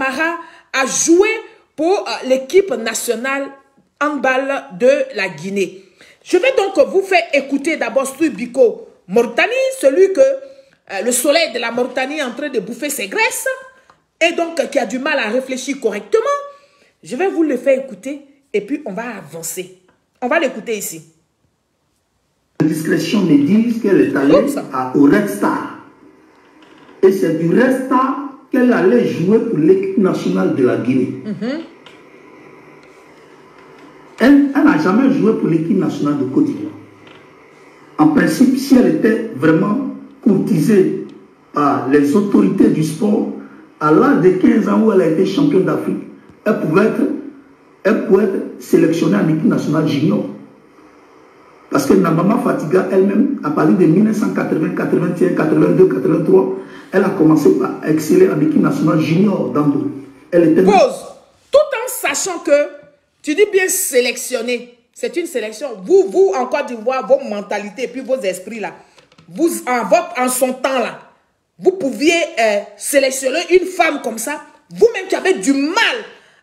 Camara a joué pour l'équipe nationale handball de la Guinée. Je vais donc vous faire écouter d'abord Biko Mauritanie, celui que le soleil de la Mauritanie est en train de bouffer ses graisses et donc qui a du mal à réfléchir correctement. Je vais vous le faire écouter et puis on va avancer. On va l'écouter ici. La discrétion me dit qu'elle est allée au Red Star. Et c'est du Red Star qu'elle allait jouer pour l'équipe nationale de la Guinée. Elle n'a jamais joué pour l'équipe nationale de Côte d'Ivoire. En principe, si elle était vraiment courtisée par les autorités du sport, à l'âge de 15 ans où elle a été championne d'Afrique, elle pouvait être sélectionnée en équipe nationale junior. Parce que Nabama Fatiga elle-même, à partir de 1980, 81, 82, 83, elle a commencé par exceller en équipe nationale junior d'Ando. Elle était... Pause. Tout en sachant que, tu dis bien sélectionner, c'est une sélection. Vous, en Côte d'Ivoire, vos mentalités et puis vos esprits là, vous, en son temps là, vous pouviez sélectionner une femme comme ça, vous-même qui avez du mal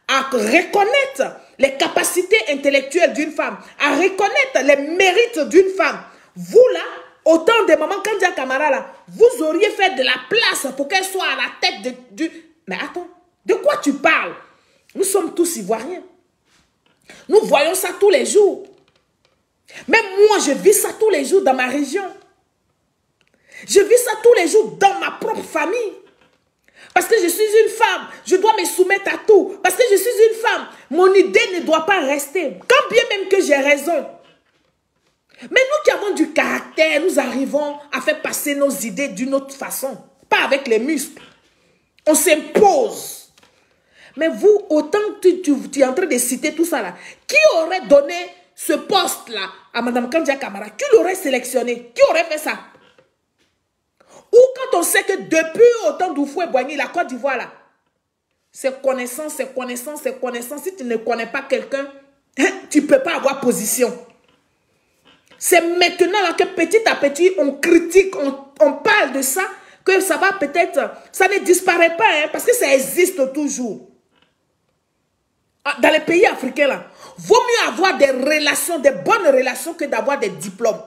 à reconnaître les capacités intellectuelles d'une femme, à reconnaître les mérites d'une femme. Vous là, autant de mamans Kandia Camara là, vous auriez fait de la place pour qu'elle soit à la tête du... Mais attends, de quoi tu parles? Nous sommes tous Ivoiriens. Nous voyons ça tous les jours. Même moi, je vis ça tous les jours dans ma région. Je vis ça tous les jours dans ma propre famille. Parce que je suis une femme, je dois me soumettre à tout. Parce que je suis une femme, mon idée ne doit pas rester. Quand bien même que j'ai raison. Mais nous qui avons du caractère, nous arrivons à faire passer nos idées d'une autre façon. Pas avec les muscles. On s'impose. Mais vous, autant que tu es en train de citer tout ça là, qui aurait donné ce poste-là à Mme Kandia Camara? Qui l'aurait sélectionné? Qui aurait fait ça? Ou quand on sait que depuis autant d'Oufoué-Boigny, la Côte d'Ivoire là, c'est connaissance, c'est connaissance, c'est connaissance. Si tu ne connais pas quelqu'un, tu ne peux pas avoir position. C'est maintenant là que petit à petit, on critique, on parle de ça, que ça va peut-être, ça ne disparaît pas, hein, parce que ça existe toujours. Dans les pays africains là, vaut mieux avoir des relations, des bonnes relations que d'avoir des diplômes.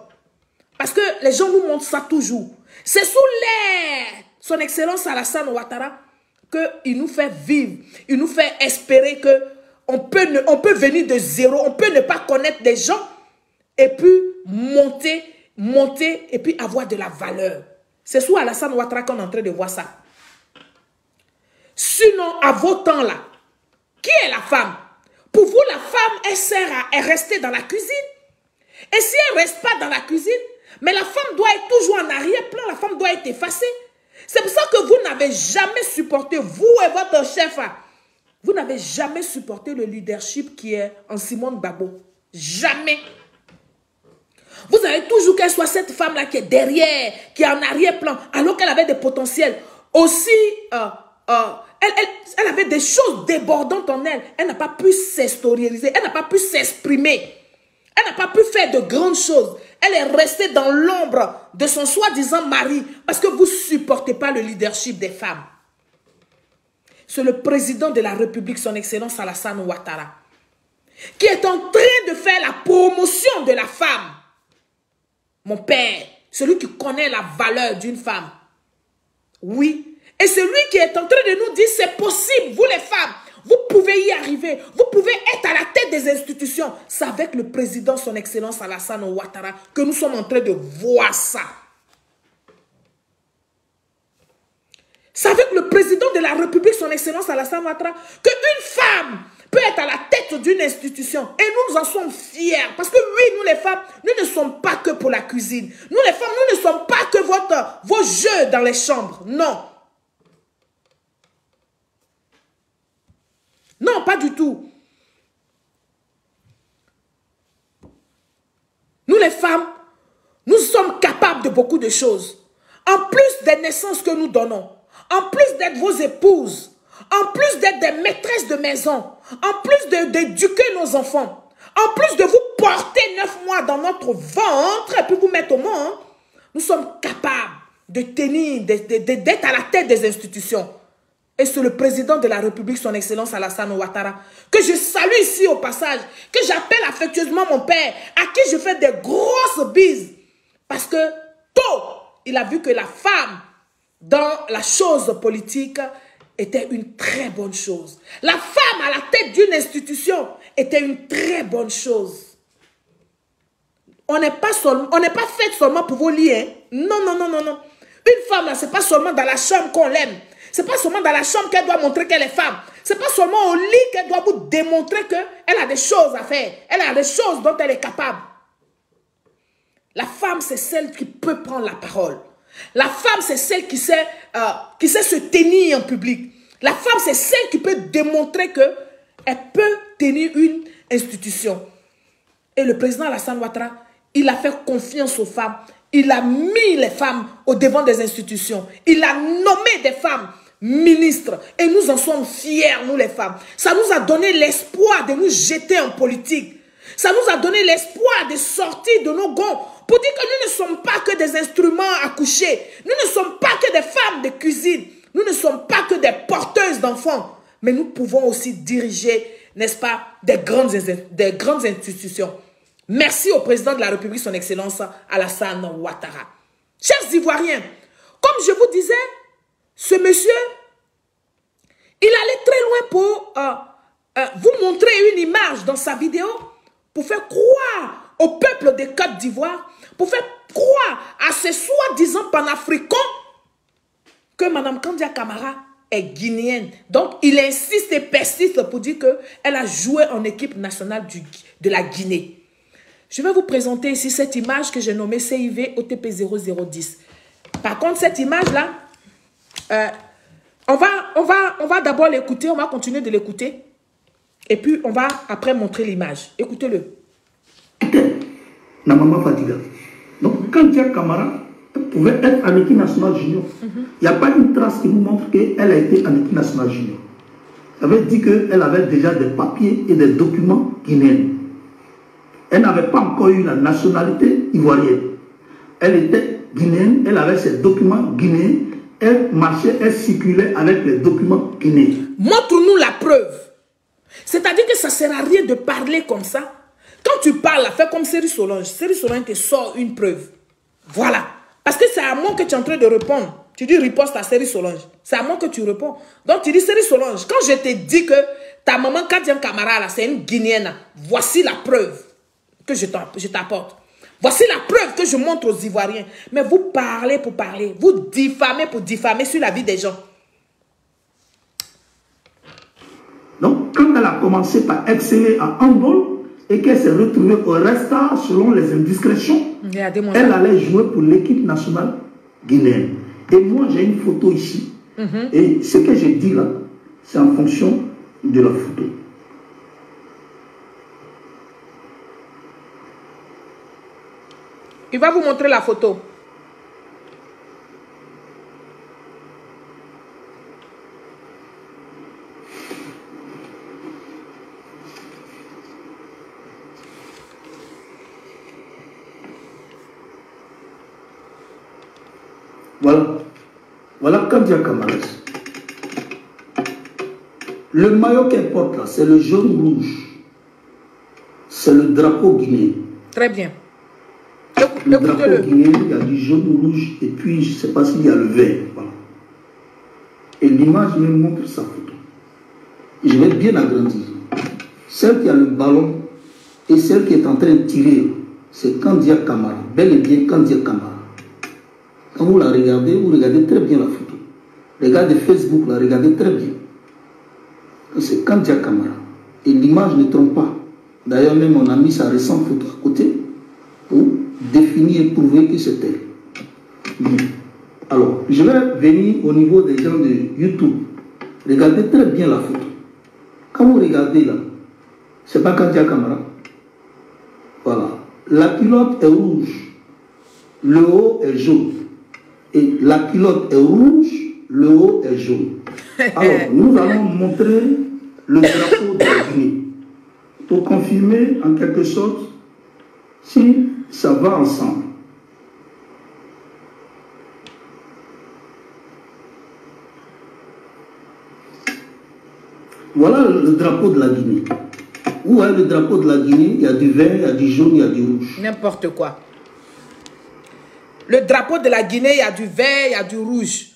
Parce que les gens nous montrent ça toujours. C'est sous l'air, son Excellence Alassane Ouattara, qu'il nous fait vivre, il nous fait espérer qu'on peut venir de zéro, on peut ne pas connaître des gens et puis monter et puis avoir de la valeur. C'est sous Alassane Ouattara qu'on est en train de voir ça. Sinon, à vos temps là, qui est la femme? Pour vous, la femme, elle sert à rester dans la cuisine. Et si elle ne reste pas dans la cuisine, mais la femme doit être toujours en arrière-plan, la femme doit être effacée. C'est pour ça que vous n'avez jamais supporté, vous et votre chef, vous n'avez jamais supporté le leadership qui est en Simone Gbagbo. Jamais. Vous avez toujours qu'elle soit cette femme-là qui est derrière, qui est en arrière-plan, alors qu'elle avait des potentiels. Aussi, elle avait des choses débordantes en elle. Elle n'a pas pu s'extérioriser, elle n'a pas pu s'exprimer. Elle n'a pas pu faire de grandes choses. Elle est restée dans l'ombre de son soi-disant mari parce que vous ne supportez pas le leadership des femmes. C'est le président de la République, son Excellence Alassane Ouattara, qui est en train de faire la promotion de la femme. Mon père, celui qui connaît la valeur d'une femme. Oui. Et c'est lui qui est en train de nous dire, c'est possible, vous les femmes, vous pouvez y arriver, vous pouvez être à la tête des institutions. C'est avec le président, son Excellence Alassane Ouattara, que nous sommes en train de voir ça. C'est avec le président de la République, son Excellence Alassane Ouattara, qu'une femme peut être à la tête d'une institution. Et nous en sommes fiers. Parce que oui, nous les femmes, nous ne sommes pas que pour la cuisine. Nous les femmes, nous ne sommes pas que vos jeux dans les chambres. Non. Non, pas du tout. Nous les femmes, nous sommes capables de beaucoup de choses. En plus des naissances que nous donnons, en plus d'être vos épouses, en plus d'être des maîtresses de maison, en plus d'éduquer nos enfants, en plus de vous porter 9 mois dans notre ventre et puis vous mettre au monde, nous sommes capables de tenir, d'être à la tête des institutions. Et c'est le président de la République, son Excellence Alassane Ouattara, que je salue ici au passage, que j'appelle affectueusement mon père, à qui je fais des grosses bises. Parce que tôt, il a vu que la femme, dans la chose politique, était une très bonne chose. La femme à la tête d'une institution était une très bonne chose. On n'est pas fait seulement pour vos lits. Hein? Non, non, non, non, non. Une femme, ce n'est pas seulement dans la chambre qu'on l'aime. Ce n'est pas seulement dans la chambre qu'elle doit montrer qu'elle est femme. Ce n'est pas seulement au lit qu'elle doit vous démontrer qu'elle a des choses à faire. Elle a des choses dont elle est capable. La femme, c'est celle qui peut prendre la parole. La femme, c'est celle qui sait se tenir en public. La femme, c'est celle qui peut démontrer qu'elle peut tenir une institution. Et le président Alassane Ouattara, il a fait confiance aux femmes. Il a mis les femmes au devant des institutions. Il a nommé des femmes ministres. Et nous en sommes fiers, nous les femmes. Ça nous a donné l'espoir de nous jeter en politique. Ça nous a donné l'espoir de sortir de nos gonds pour dire que nous ne sommes pas que des instruments à coucher. Nous ne sommes pas que des femmes de cuisine. Nous ne sommes pas que des porteuses d'enfants. Mais nous pouvons aussi diriger, n'est-ce pas, des grandes institutions. Merci au président de la République, son Excellence Alassane Ouattara. Chers Ivoiriens, comme je vous disais, ce monsieur, il allait très loin pour vous montrer une image dans sa vidéo pour faire croire au peuple de Côte d'Ivoire, pour faire croire à ces soi-disant panafricains que Mme Kandia Camara est guinéenne. Donc, il insiste et persiste pour dire qu'elle a joué en équipe nationale de la Guinée. Je vais vous présenter ici cette image que j'ai nommée CIV OTP 0010. Par contre, cette image-là, on va d'abord l'écouter, on va continuer de l'écouter. Et puis, on va après montrer l'image. Écoutez-le. La maman Fatiga. Donc, Kandia Camara pouvait être en équipe nationale junior. Il n'y a pas une trace qui vous montre qu'elle a été en équipe nationale junior. Ça veut dire qu'elle avait déjà des papiers et des documents guinéens. Elle n'avait pas encore eu la nationalité ivoirienne. Elle était guinéenne, elle avait ses documents guinéens, elle marchait, elle circulait avec les documents guinéens. Montre-nous la preuve. C'est-à-dire que ça ne sert à rien de parler comme ça. Quand tu parles, fais comme Séri Solange. Séri Solange te sort une preuve. Voilà. Parce que c'est à moi que tu es en train de répondre. Tu dis riposte à Séri Solange. C'est à moi que tu réponds. Donc tu dis Séri Solange, quand je te dis que ta maman Kandia Camara, c'est une Guinéenne, voici la preuve que je t'apporte. Voici la preuve que je montre aux Ivoiriens. Mais vous parlez pour parler. Vous diffamez pour diffamer sur la vie des gens. Donc, quand elle a commencé par exceller en handball et qu'elle s'est retrouvée au Resta selon les indiscrétions, elle allait jouer pour l'équipe nationale guinéenne. Et moi, j'ai une photo ici. Et ce que j'ai dit là, c'est en fonction de la photo. Il va vous montrer la photo. Voilà Kandia Camara. Le maillot qu'elle porte là, c'est le jaune-rouge. C'est le drapeau guinéen. Très bien. Le drapeau guinéen, il y a du jaune-rouge et puis je ne sais pas s'il y a le vert. Voilà. Et l'image me montre sa photo. Je vais bien agrandir. Celle qui a le ballon et celle qui est en train de tirer, c'est Kandia Camara. Bel et bien Kandia Camara. Quand vous la regardez, vous regardez très bien la photo. Regardez Facebook, la regardez très bien. C'est Kandia Camara. Et l'image ne trompe pas. D'ailleurs, même on a mis sa récente photo à côté pour définir et prouver que c'est elle. Bien. Alors, je vais venir au niveau des gens de YouTube. Regardez très bien la photo. Quand vous regardez là, c'est pas Kandia Camara. Voilà. La culotte est rouge. Le haut est jaune. Et la culotte est rouge, le haut est jaune. Alors, nous allons montrer le drapeau de la Guinée pour confirmer en quelque sorte si ça va ensemble. Voilà le drapeau de la Guinée. Vous voyez le drapeau de la Guinée, il y a du vert, il y a du jaune, il y a du rouge. N'importe quoi. Le drapeau de la Guinée, il y a du vert, il y a du rouge.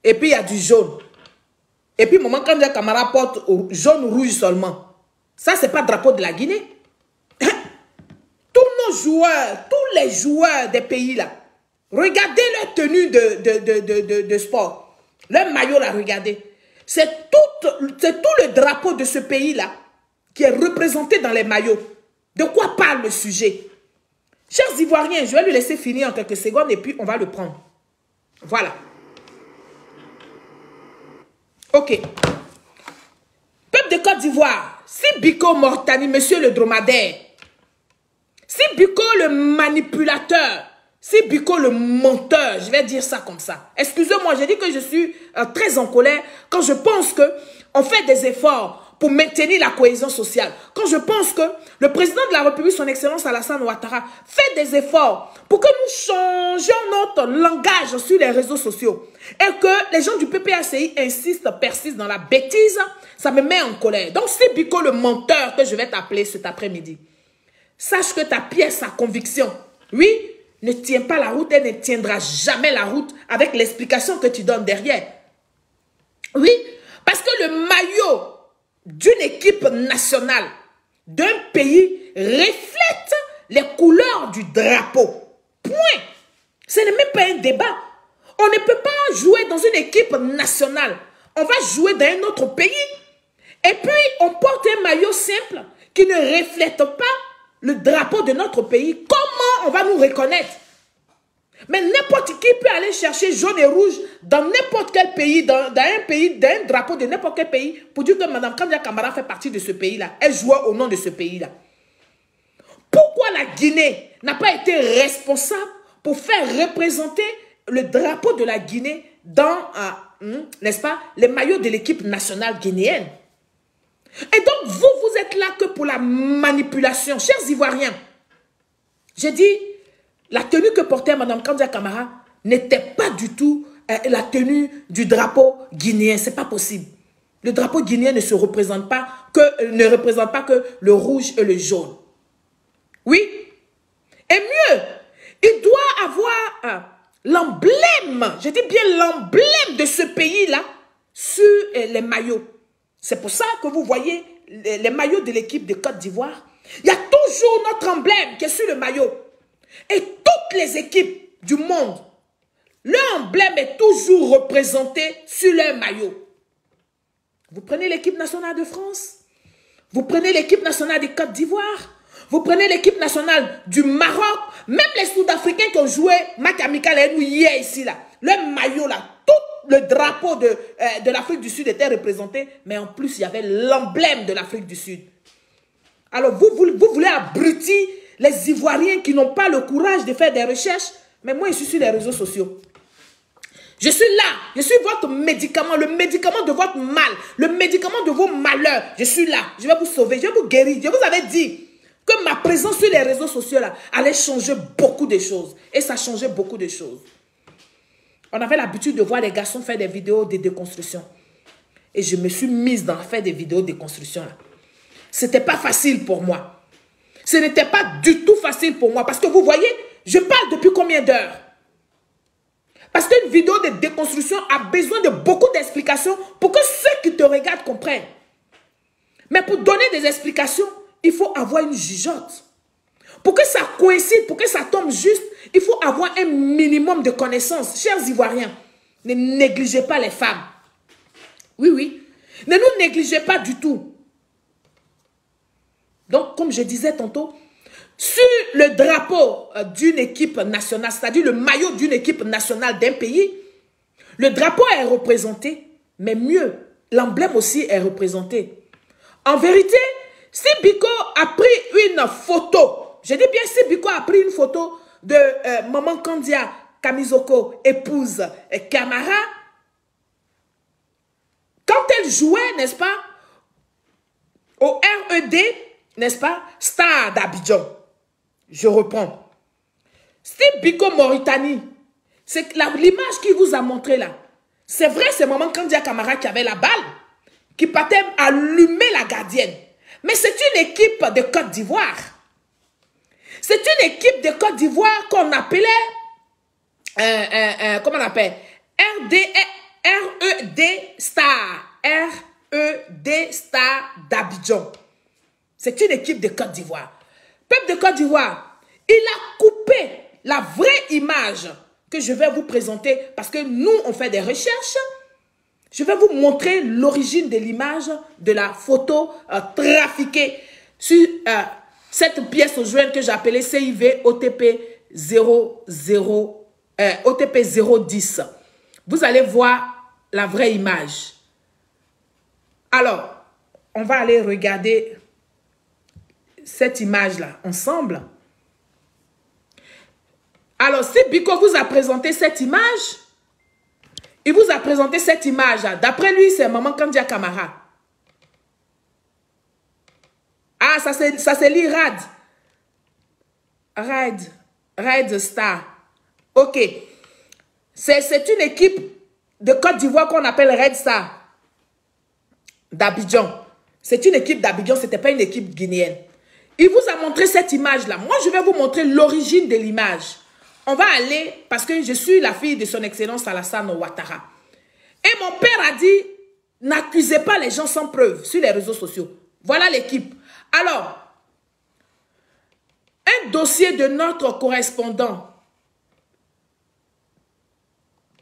Et puis il y a du jaune. Et puis, moment quand les camarades portent jaune ou rouge seulement. Ça, c'est pas le drapeau de la Guinée. Tous nos joueurs, tous les joueurs des pays là, regardez leur tenue de sport. Leur maillot là, regardez. C'est tout le drapeau de ce pays là qui est représenté dans les maillots. De quoi parle le sujet? Chers Ivoiriens, je vais lui laisser finir en quelques secondes et puis on va le prendre. Voilà. Ok. Peuple de Côte d'Ivoire, si Biko Mauritanie, monsieur le dromadaire, si Biko le manipulateur, si Biko le menteur, je vais dire ça comme ça. Excusez-moi, j'ai dit que je suis très en colère quand je pense qu'on fait des efforts pour maintenir la cohésion sociale. Quand je pense que le président de la République, son Excellence Alassane Ouattara, fait des efforts pour que nous changions notre langage sur les réseaux sociaux et que les gens du PPACI persistent dans la bêtise, ça me met en colère. Donc, c'est Biko le menteur que je vais t'appeler cet après-midi. Sache que ta pièce à conviction, oui, ne tient pas la route et ne tiendra jamais la route avec l'explication que tu donnes derrière. Oui, parce que le maillot d'une équipe nationale, d'un pays, reflète les couleurs du drapeau. Point. Ce n'est même pas un débat. On ne peut pas jouer dans une équipe nationale. On va jouer dans un autre pays. Et puis, on porte un maillot simple qui ne reflète pas le drapeau de notre pays. Comment on va nous reconnaître? Mais n'importe qui peut aller chercher jaune et rouge dans n'importe quel pays, dans un pays, dans un drapeau de n'importe quel pays, pour dire que Mme Kandia Camara fait partie de ce pays-là. Elle jouait au nom de ce pays-là. Pourquoi la Guinée n'a pas été responsable pour faire représenter le drapeau de la Guinée dans, n'est-ce pas, les maillots de l'équipe nationale guinéenne? Et donc, vous êtes là que pour la manipulation. Chers Ivoiriens, j'ai dit, la tenue que portait Mme Kandia Camara n'était pas du tout la tenue du drapeau guinéen. Ce n'est pas possible. Le drapeau guinéen ne représente pas que le rouge et le jaune. Oui. Et mieux, il doit avoir l'emblème, je dis bien l'emblème de ce pays-là sur les maillots. C'est pour ça que vous voyez les maillots de l'équipe de Côte d'Ivoire. Il y a toujours notre emblème qui est sur le maillot. Et toutes les équipes du monde, leur emblème est toujours représenté sur leur maillot. Vous prenez l'équipe nationale de France, vous prenez l'équipe nationale de Côte d'Ivoire, vous prenez l'équipe nationale du Maroc, même les Sud-Africains qui ont joué match amical et nous hier ici, là, leur maillot, là, tout le drapeau de l'Afrique du Sud était représenté, mais en plus, il y avait l'emblème de l'Afrique du Sud. Alors, vous voulez abrutir les Ivoiriens qui n'ont pas le courage de faire des recherches, mais moi, je suis sur les réseaux sociaux. Je suis là, je suis votre médicament, le médicament de votre mal, le médicament de vos malheurs. Je suis là, je vais vous sauver, je vais vous guérir. Je vous avais dit que ma présence sur les réseaux sociaux là, allait changer beaucoup de choses. Et ça changeait beaucoup de choses. On avait l'habitude de voir les garçons faire des vidéos de déconstruction. Et je me suis mise dans faire des vidéos de déconstruction là. Ce n'était pas facile pour moi. Ce n'était pas du tout facile pour moi. Parce que vous voyez, je parle depuis combien d'heures? Parce qu'une vidéo de déconstruction a besoin de beaucoup d'explications pour que ceux qui te regardent comprennent. Mais pour donner des explications, il faut avoir une jugeote. Pour que ça coïncide, pour que ça tombe juste, il faut avoir un minimum de connaissances. Chers Ivoiriens, ne négligez pas les femmes. Oui, oui. Ne nous négligez pas du tout. Donc, comme je disais tantôt, sur le drapeau d'une équipe nationale, c'est-à-dire le maillot d'une équipe nationale d'un pays, le drapeau est représenté, mais mieux, l'emblème aussi est représenté. En vérité, si Biko a pris une photo, je dis bien si Biko a pris une photo de Maman Kandia Kamizoko, épouse Camara, quand elle jouait, n'est-ce pas, au RED, n'est-ce pas, Stade d'Abidjan. Je reprends. C'est Biko Mauritanie. C'est l'image qu'il vous a montré là. C'est vrai, c'est Maman Kandia Camara qui avait la balle, qui partait allumer la gardienne. Mais c'est une équipe de Côte d'Ivoire. C'est une équipe de Côte d'Ivoire qu'on appelait, comment on appelle, RED Star. RED Star d'Abidjan. C'est une équipe de Côte d'Ivoire. Peuple de Côte d'Ivoire, il a coupé la vraie image que je vais vous présenter parce que nous, on fait des recherches. Je vais vous montrer l'origine de l'image de la photo trafiquée sur cette pièce jointe que j'ai appelée CIV OTP 010. Vous allez voir la vraie image. Alors, on va aller regarder cette image-là ensemble. Alors, si Biko vous a présenté cette image, il vous a présenté cette image-là. D'après lui, c'est Maman Kandia Camara. Ah, ça c'est lit Red Star. Ok. C'est une équipe de Côte d'Ivoire qu'on appelle Red Star d'Abidjan. C'est une équipe d'Abidjan, ce n'était pas une équipe guinéenne. Il vous a montré cette image-là. Moi, je vais vous montrer l'origine de l'image. On va aller, parce que je suis la fille de son excellence Alassane Ouattara. Et mon père a dit, n'accusez pas les gens sans preuve sur les réseaux sociaux. Voilà l'équipe. Alors, un dossier de notre correspondant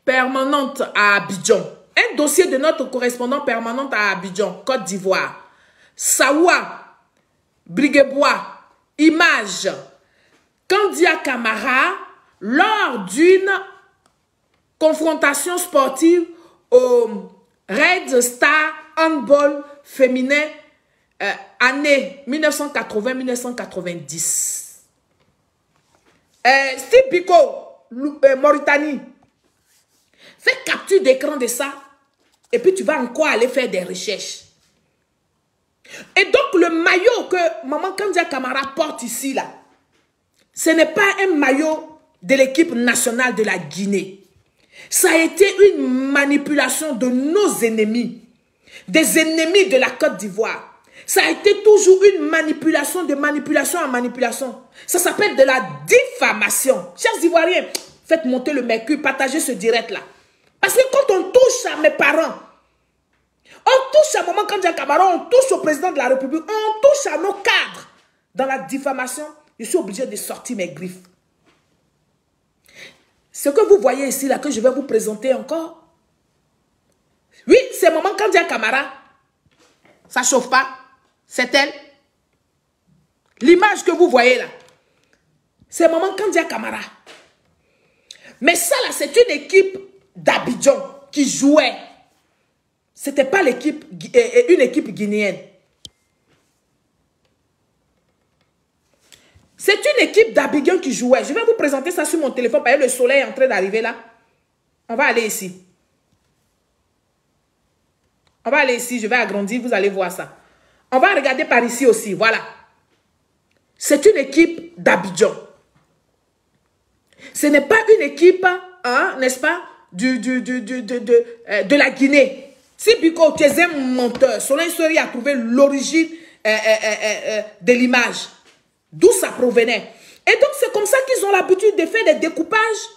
permanente à Abidjan. Un dossier de notre correspondant permanente à Abidjan, Côte d'Ivoire. Sawa, Briguebois, image. Kandia Camara, lors d'une confrontation sportive au Red Star Handball féminin année 1980-1990. Steve Biko, Mauritanie. Fais capture d'écran de ça et puis tu vas encore aller faire des recherches. Et donc le maillot que Maman Kandia Camara porte ici, là, ce n'est pas un maillot de l'équipe nationale de la Guinée. Ça a été une manipulation de nos ennemis, des ennemis de la Côte d'Ivoire. Ça a été toujours une manipulation, de manipulation en manipulation. Ça s'appelle de la diffamation. Chers Ivoiriens, faites monter le mercure, partagez ce direct-là. Parce que quand on touche à mes parents, on touche à Maman Kandia Camara, on touche au président de la République, on touche à nos cadres. Dans la diffamation, je suis obligé de sortir mes griffes. Ce que vous voyez ici, là, que je vais vous présenter encore, oui, c'est Maman Kandia Camara. Ça ne chauffe pas. C'est elle. L'image que vous voyez là, c'est Maman Kandia Camara. Mais ça là, c'est une équipe d'Abidjan qui jouait. Ce n'était pas une équipe guinéenne. C'est une équipe d'Abidjan qui jouait. Je vais vous présenter ça sur mon téléphone. Parce que le soleil est en train d'arriver là. On va aller ici. On va aller ici. Je vais agrandir. Vous allez voir ça. On va regarder par ici aussi. Voilà. C'est une équipe d'Abidjan. Ce n'est pas une équipe, hein, n'est-ce pas, de la Guinée. Si Biko, tu es un menteur, Soleil Sori a trouvé l'origine de l'image. D'où ça provenait. Et donc, c'est comme ça qu'ils ont l'habitude de faire des découpages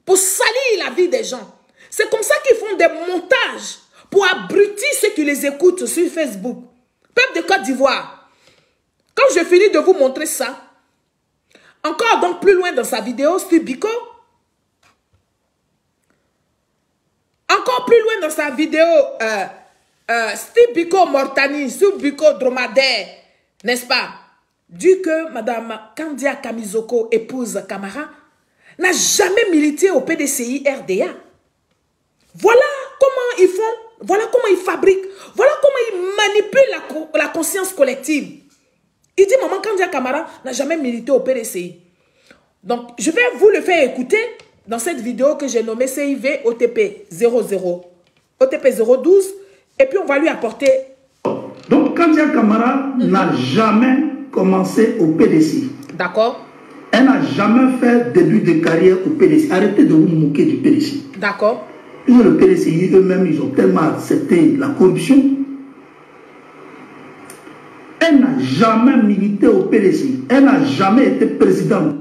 pour salir la vie des gens. C'est comme ça qu'ils font des montages pour abrutir ceux qui les écoutent sur Facebook. Peuple de Côte d'Ivoire, quand je finis de vous montrer ça, encore donc plus loin dans sa vidéo, Steve Biko, encore plus loin dans sa vidéo, Steve Biko Mauritanie, Steve Biko Dromadaire, n'est-ce pas? Dit que Madame Kandia Kamizoko, épouse Camara, n'a jamais milité au PDCI RDA. Voilà comment ils font, voilà comment ils fabriquent, voilà comment ils manipulent la conscience collective. Il dit Maman Kandia Camara n'a jamais milité au PDCI. Donc, je vais vous le faire écouter dans cette vidéo que j'ai nommée CIV OTP 00, OTP 012, et puis on va lui apporter. Donc, Kandia Camara n'a jamais commencé au PDC. D'accord. Elle n'a jamais fait début de carrière au PDC. Arrêtez de vous moquer du PDC. D'accord. Le PDC eux-mêmes, ils ont tellement accepté la corruption Elle n'a jamais milité au PDC. Elle n'a jamais été présidente.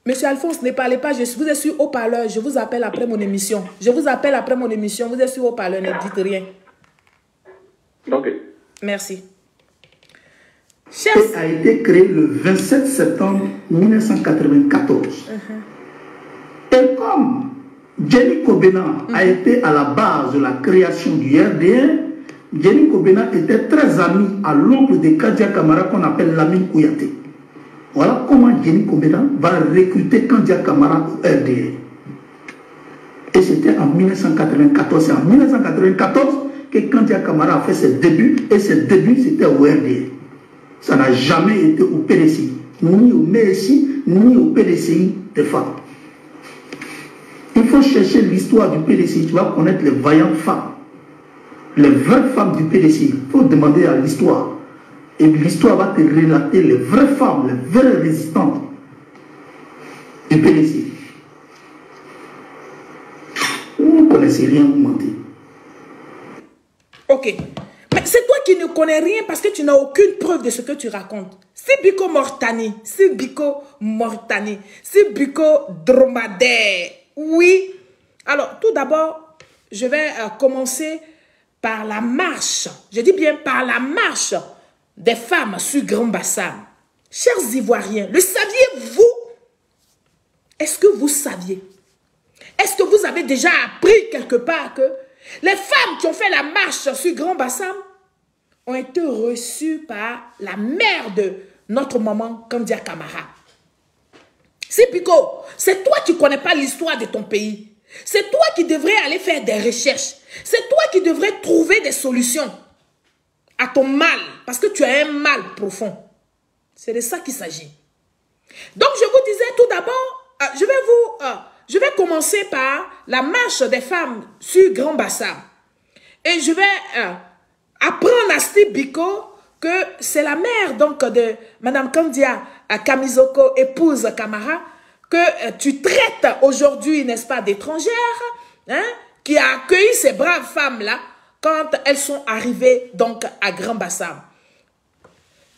Monsieur Alphonse, ne parlez pas, vous êtes sur haut-parleur, je vous appelle après mon émission. Je vous appelle après mon émission, vous êtes sur haut-parleur, ne dites rien. Ok. Merci. Elle a été créée le 27 septembre 1994. Et comme Jenny Kobena a été à la base de la création du RDN, Jenny Kobena était très amie à l'oncle de Kandia Kamara qu'on appelle Lamine Kouyaté. Voilà comment Jenny Kobena va recruter Kandia Kamara au RDN. Et c'était en 1994. C'est en 1994 que Kandia Kamara a fait ses débuts. Et ses débuts, c'était au RDN. Ça n'a jamais été au PDCI, ni au MSI, ni au PDCI des femmes. Il faut chercher l'histoire du PDCI. Tu vas connaître les vaillantes femmes. Les vraies femmes du PDCI. Il faut demander à l'histoire. Et l'histoire va te relater les vraies femmes, les vraies résistantes du PDCI. Vous ne connaissez rien, vous mentez. Ok. Mais c'est toi qui ne connais rien parce que tu n'as aucune preuve de ce que tu racontes. C'est Biko Mortani. C'est Biko Mortani. C'est Biko Dromadaire. Oui. Alors, tout d'abord, je vais commencer par la marche. Je dis bien par la marche des femmes sur Grand Bassam. Chers Ivoiriens, le saviez-vous? Est-ce que vous saviez? Est-ce que vous avez déjà appris quelque part que les femmes qui ont fait la marche sur Grand Bassam ont été reçues par la mère de notre maman Kandia Kamara? C'est Pico, c'est toi qui ne connais pas l'histoire de ton pays. C'est toi qui devrais aller faire des recherches. C'est toi qui devrais trouver des solutions à ton mal, parce que tu as un mal profond. C'est de ça qu'il s'agit. Donc je vous disais tout d'abord, je vais commencer par la marche des femmes sur Grand Bassam. Et je vais apprendre à Steve Biko que c'est la mère donc de Mme Kandia Kamizoko, épouse Kamara, que tu traites aujourd'hui, n'est-ce pas, d'étrangère, hein, qui a accueilli ces braves femmes-là quand elles sont arrivées donc à Grand Bassam.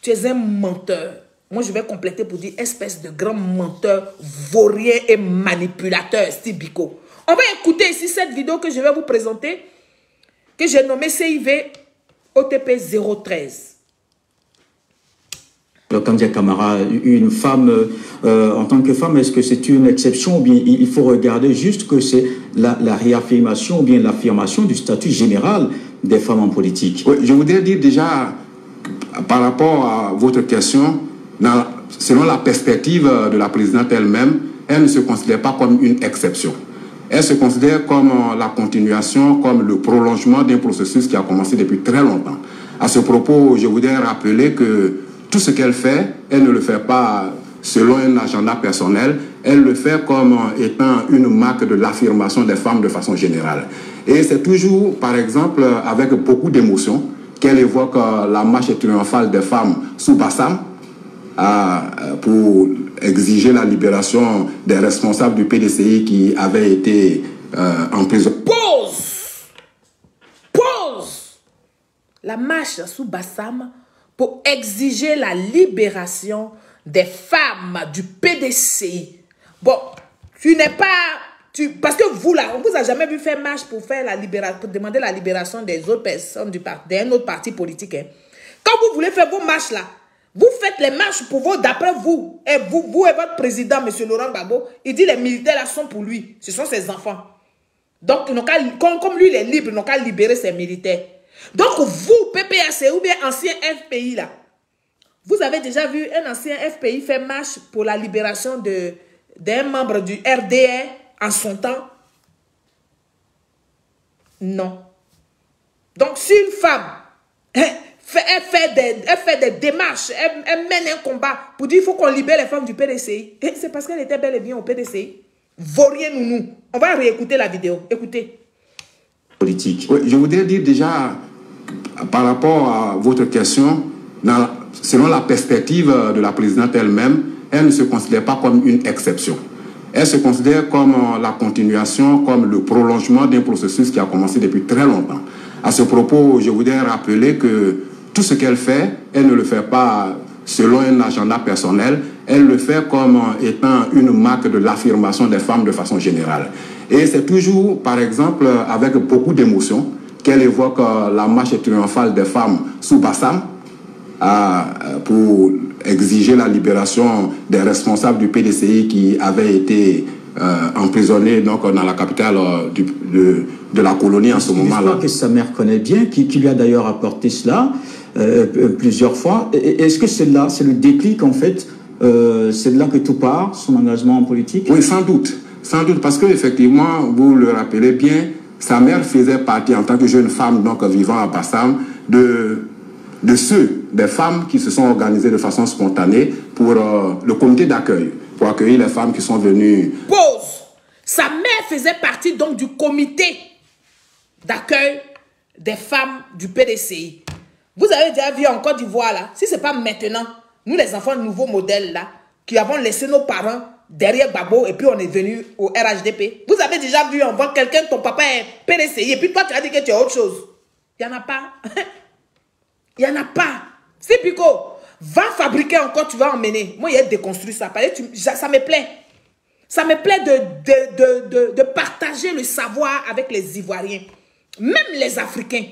Tu es un menteur. Moi, je vais compléter pour dire espèce de grand menteur, vaurien et manipulateur, Steve Biko. On va écouter ici cette vidéo que je vais vous présenter, que j'ai nommée CIV OTP 013. Kandia Kamara, une femme, en tant que femme, est-ce que c'est une exception ou bien il faut regarder juste que c'est la réaffirmation ou bien l'affirmation du statut général des femmes en politique? Oui, je voudrais dire déjà, par rapport à votre question, selon la perspective de la présidente elle-même, elle ne se considère pas comme une exception. Elle se considère comme la continuation, comme le prolongement d'un processus qui a commencé depuis très longtemps. À ce propos, je voudrais rappeler que tout ce qu'elle fait, elle ne le fait pas selon un agenda personnel, elle le fait comme étant une marque de l'affirmation des femmes de façon générale. Et c'est toujours, par exemple, avec beaucoup d'émotion qu'elle évoque la marche triomphale des femmes sous Bassam pour exiger la libération des responsables du PDCI qui avaient été en prison. Pause. La marche sous Bassam pour exiger la libération des femmes du PDCI. Bon, tu n'es pas... parce que vous, là, on ne vous a jamais vu faire marche pour faire la libération, pour demander la libération des autres personnes d'un autre parti politique. Hein. Quand vous voulez faire vos marches, là, vous faites les marches pour vous, d'après vous. Et vous et votre président, M. Laurent Gbagbo, il dit les militaires, là, sont pour lui. Ce sont ses enfants. Donc, comme lui, il est libre, ils n'ont qu'à libérer ses militaires. Donc, vous, PPAC ou bien ancien FPI, là, vous avez déjà vu un ancien FPI faire marche pour la libération d'un membre du RDR en son temps? Non. Donc, si une femme, elle fait des démarches, elle mène un combat pour dire qu'il faut qu'on libère les femmes du PDCI, c'est parce qu'elle était bel et bien au PDCI. Vaurien nounou. On va réécouter la vidéo. Écoutez. Politique. Oui, je voudrais dire déjà, par rapport à votre question, selon la perspective de la présidente elle-même, elle ne se considère pas comme une exception. Elle se considère comme la continuation, comme le prolongement d'un processus qui a commencé depuis très longtemps. À ce propos, je voudrais rappeler que tout ce qu'elle fait, elle ne le fait pas selon un agenda personnel, elle le fait comme étant une marque de l'affirmation des femmes de façon générale. Et c'est toujours, par exemple, avec beaucoup d'émotion qu'elle évoque la marche triomphale des femmes sous Bassam pour exiger la libération des responsables du PDCI qui avaient été emprisonnés donc, dans la capitale de la colonie en ce moment-là. Je crois que sa mère connaît bien, qui lui a d'ailleurs apporté cela plusieurs fois. Est-ce que c'est là, c'est le déclic en fait, c'est de là que tout part, son engagement en politique? Oui, sans doute. Sans doute, parce qu'effectivement, vous le rappelez bien, sa mère faisait partie, en tant que jeune femme donc, vivant à Bassam, des femmes qui se sont organisées de façon spontanée pour le comité d'accueil, pour accueillir les femmes qui sont venues. Pause. Sa mère faisait partie donc du comité d'accueil des femmes du PDCI. Vous avez déjà vu en Côte d'Ivoire là, si ce n'est pas maintenant, nous les enfants nouveaux modèles là, qui avons laissé nos parents derrière Gbagbo et puis on est venu au RHDP. Vous avez déjà vu, on voit quelqu'un, ton papa est PDCI et puis toi tu as dit que tu es autre chose. Il n'y en a pas. Il n'y en a pas. C'est Pico, va fabriquer encore, tu vas emmener. Moi, il a déconstruit ça. Ça me plaît. Ça me plaît de partager le savoir avec les Ivoiriens. Même les Africains.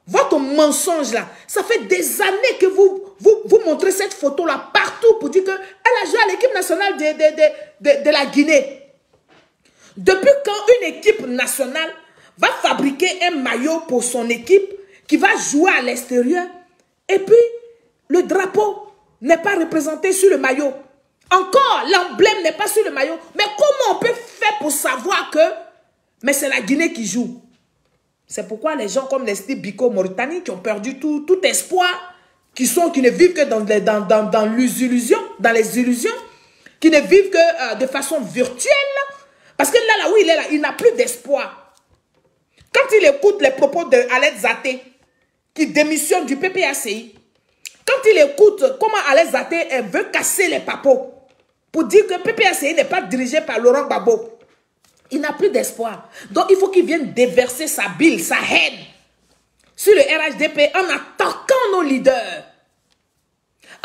Votre mensonge là, ça fait des années que vous montrez cette photo là partout pour dire qu'elle a joué à l'équipe nationale de la Guinée. Depuis quand une équipe nationale va fabriquer un maillot pour son équipe qui va jouer à l'extérieur et puis le drapeau n'est pas représenté sur le maillot. Encore, l'emblème n'est pas sur le maillot. Mais comment on peut faire pour savoir que mais c'est la Guinée qui joue? C'est pourquoi les gens comme les Steve Biko Mauritanie qui ont perdu tout espoir, qui ne vivent que dans les illusions, qui ne vivent que de façon virtuelle. Parce que là où il est là, il n'a plus d'espoir. Quand il écoute les propos de Aled Zaté, qui démissionne du PPACI, quand il écoute comment Aled Zaté veut casser les papos, pour dire que PPACI n'est pas dirigé par Laurent Gbagbo, il n'a plus d'espoir. Donc, il faut qu'il vienne déverser sa bile, sa haine sur le RHDP en attaquant nos leaders.